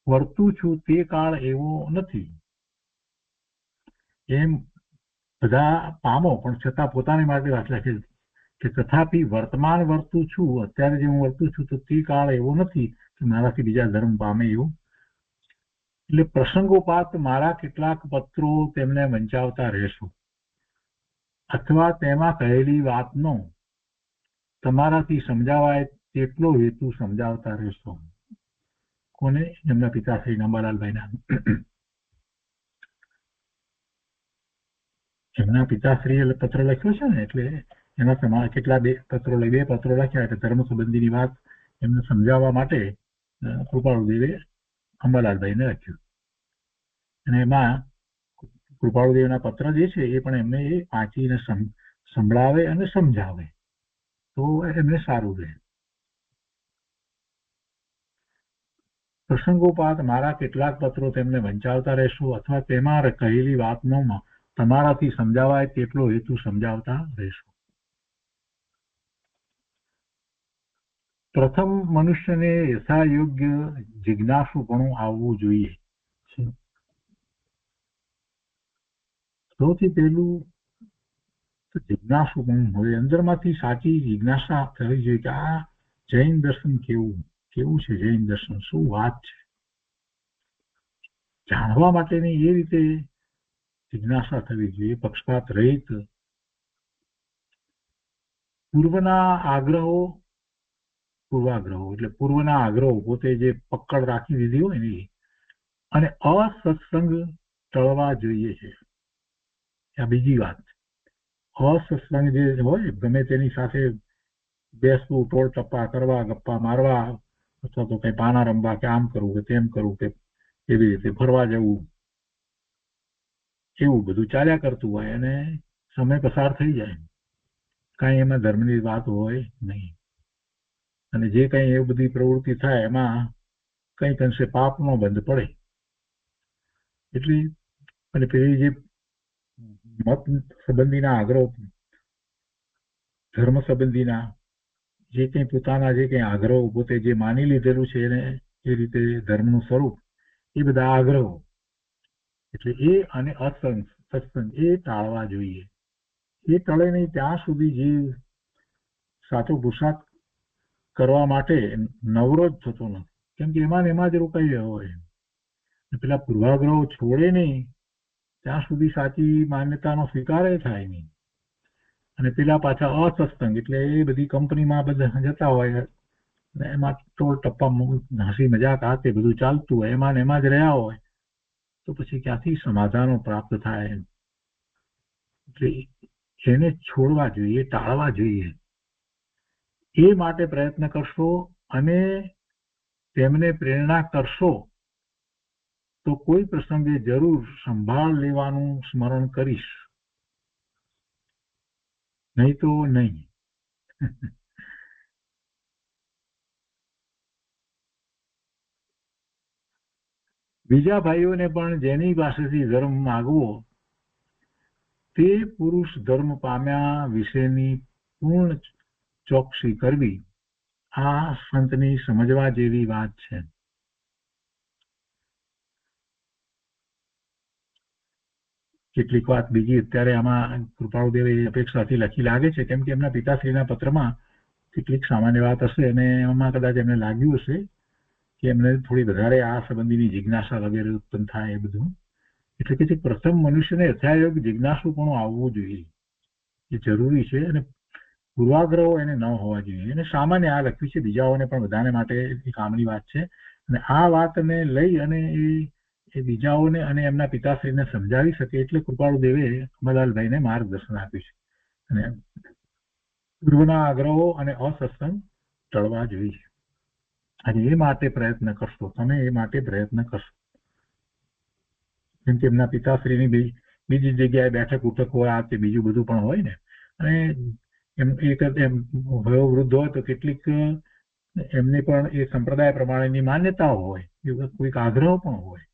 વર્તું છું તે કાળ એવો નથી. એમ બધા પામો પણ છતાં પોતાની માટે વાત લખે કે તથાપિ વર્તમાન વર્તું છું, અત્યારે જે હું વર્તું છું તો તે કાળ એવો નથી કે મારાથી બીજા ધર્મ પામે એવું. એટલે પ્રસંગોપાત મારા કેટલાક પત્રો તેમને વંચાવતા રહેશો, અથવા તેમાં કહેલી વાતનો તમારાથી સમજાવાય તેટલો હેતુ સમજાવતા રહેશો. કોને? એમના પિતાશ્રી અંબાલાલભાઈના. એમના પિતાશ્રીએ પત્ર લખ્યો છે ને, એટલે એના તમારા કેટલા બે પત્રો લખ્યા. એટલે ધર્મ સંબંધીની વાત એમને સમજાવવા માટે કૃપાળુદેવે અંબાલાલભાઈને લખ્યું. અને એમાં કૃપાળુદેવના પત્ર જે છે એ પણ એમને એ વાંચીને સંભળાવે અને સમજાવે તો એમને સારું રહે. પ્રસંગોપાત મારા કેટલાક પત્રો તેમને વંચાવતા રહેશો, અથવા તેમાં કહેલી વાતનો તમારાથી સમજાવાય તેટલો હેતુ સમજાવતા રહેશો. પ્રથમ મનુષ્યને યથાયોગ્ય જિજ્ઞાસુપણું આવવું જોઈએ. સૌથી પહેલું જિજ્ઞાસુપણું હોય, અંદરમાંથી સાચી જિજ્ઞાસા થવી જોઈએ કે આ જૈન દર્શન કેવું છે, જૈન દર્શન શું વાત છે, જાણવા માટેની એ રીતે જિજ્ઞાસા થવી જોઈએ, પક્ષપાત રહિત. પૂર્વાગ્રહો એટલે પૂર્વના આગ્રહો પોતે જે પકડ રાખી દીધી હોય ને, અને અસત્સંગ ટળવા જોઈએ છે. આ બીજી વાત. અસત્સંગ જે હોય, ગમે તેની સાથે બેસવું, ટોળ ટપ્પા કરવા, ગપ્પા મારવા, અથવા તો કઈ પાના રમવા કે આમ કરવું કે તેમ કરવું કે એવી રીતે ફરવા જવું, એવું બધું ચાલ્યા કરતું હોય અને સમય પસાર થઈ જાય. કાંઈ એમાં ધર્મની વાત હોય નહીં. અને જે કંઈ એ બધી પ્રવૃત્તિ થાય એમાં કંઈક અંશે પાપનો બંધ પડે. એટલે અને પેલી જે મત સંબંધીના આગ્રહ, ધર્મ સંબંધીના જે કંઈ પોતાના જે કંઈ આગ્રહો પોતે જે માની લીધેલું છે એને એ રીતે ધર્મનું સ્વરૂપ, એ બધા આગ્રહો એટલે એ અને સત્સંગ એ ટાળવા જોઈએ. એ ટળે નહીં ત્યાં સુધી જે સાચો પુરુષાર્થ કરવા માટે નવરો જ થતો નથી. કેમ કે એમાં ને એમાં જ રોકાઈ રહ્યો હોય. પેલા પૂર્વાગ્રહો છોડે નહીં ત્યાં સુધી સાચી માન્યતાનો સ્વીકાર થાય નહીં. અને પેલા પાછા અસત્સંગ એટલે એ બધી કંપનીમાં બધા જતા હોય, એમાં ટોળ ટપ્પા હસી મજાક આ તે બધું ચાલતું હોય, એમાં ને એમાં જ રહ્યા હોય, તો પછી ક્યાંથી સમાધાનો પ્રાપ્ત થાય? એટલે એને છોડવા જોઈએ, ટાળવા જોઈએ. એ માટે પ્રયત્ન કરશો અને તેમને પ્રેરણા કરશો તો કોઈ પ્રસંગે જરૂર સંભાળ લેવાનું સ્મરણ કરીશ, નહીં તો નહીં. બીજા ભાઈઓને પણ જેની પાસેથી ધર્મ માગવો તે પુરુષ ધર્મ પામ્યા વિશેની પૂર્ણ ચોકસી કરવી આ સંતની સમજવા જેવી વાત છે. કેટલીક વાત બીજી અત્યારે આમાં કૃપાળુદેવે અપેક્ષાથી લખી લાગે છે, કેમ કે એમના પિતાશ્રીના પત્રમાં કેટલીક સામાન્ય વાત હશે અને એમાં કદાચ એમને લાગ્યું હશે કે એમને થોડી વધારે આ સંબંધીની જિજ્ઞાસા વગેરે ઉત્પન્ન થાય એ બધું. એટલે કે પ્રથમ મનુષ્યને યથાયોગ જિજ્ઞાસુપણું આવવું જોઈએ, એ જરૂરી છે. અને પૂર્વાગ્રહો એને ન હોવા જોઈએ. એને સામાન્ય આ લખ્યું છે, બીજાઓને પણ બધાને માટે એ કામની વાત છે. અને આ વાતને લઈ અને એ બીજાઓને અને એમના પિતાશ્રીને સમજાવી શકે એટલે કૃપાળુદેવે અંબાલાલભાઈને માર્ગદર્શન આપ્યું છે. અને પૂર્વના આગ્રહો અને અસત્સંગ ટળવા જોઈએ. અને એ માટે પ્રયત્ન કરશો તમે, એ માટે પ્રયત્ન કરશો. જેમ કે એમના પિતાશ્રીની બીજી જગ્યાએ બેઠક ઉઠક હોય, આ તે બીજું બધું પણ હોય ને. અને એમ વયોવૃદ્ધ હોય તો કેટલીક એમની પણ એ સંપ્રદાય પ્રમાણેની માન્યતાઓ હોય, કોઈક આગ્રહ પણ હોય,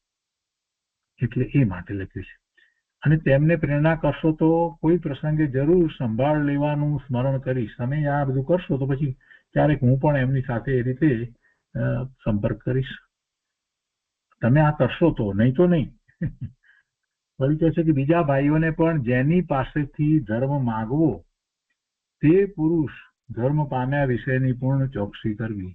એટલે એ માટે લખ્યું છે. અને તેમને પ્રેરણા કરશો તો કોઈ પ્રસંગે જરૂર સંભાળ લેવાનું સ્મરણ કરીશ. તમે આ બધું કરશો તો પછી ક્યારેક હું પણ એમની સાથે એ રીતે સંપર્ક કરીશ. તમે આ કરશો તો, નહીં તો નહીં. વળી કહે છે કે બીજા ભાઈઓને પણ જેની પાસેથી ધર્મ માગવો તે પુરુષ ધર્મ પામ્યા વિશેની પૂર્ણ ચોકસી કરવી.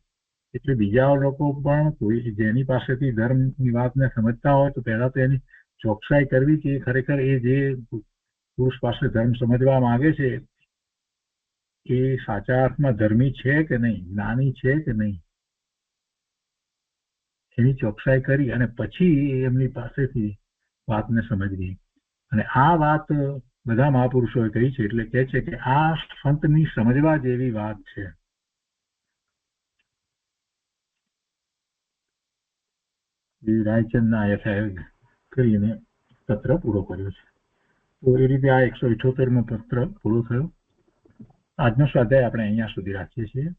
એટલે બીજા લોકો પણ કોઈ જેની પાસેથી ધર્મની વાતને સમજતા હોય તો પહેલા તો એની ચોકસાઈ કરવી કે ખરેખર એ જે પુરુષ પાસે ધર્મ સમજવા માંગે છે એ સાચા અર્થમાં ધર્મી છે કે નહીં, જ્ઞાની છે કે નહીં, એની ચોકસાઈ કરી અને પછી એમની પાસેથી વાતને સમજવી. અને આ વાત બધા મહાપુરુષોએ કહી છે. એટલે કહે છે કે આ સંતની સમજવા જેવી વાત છે. રાયચંદના યથાયોગ કરીને પત્ર પૂરો કર્યો છે. તો એ રીતે આ 178મો પત્ર પૂરો થયો. આજનો સ્વાધ્યાય આપણે અહીંયા સુધી રાખીએ છીએ.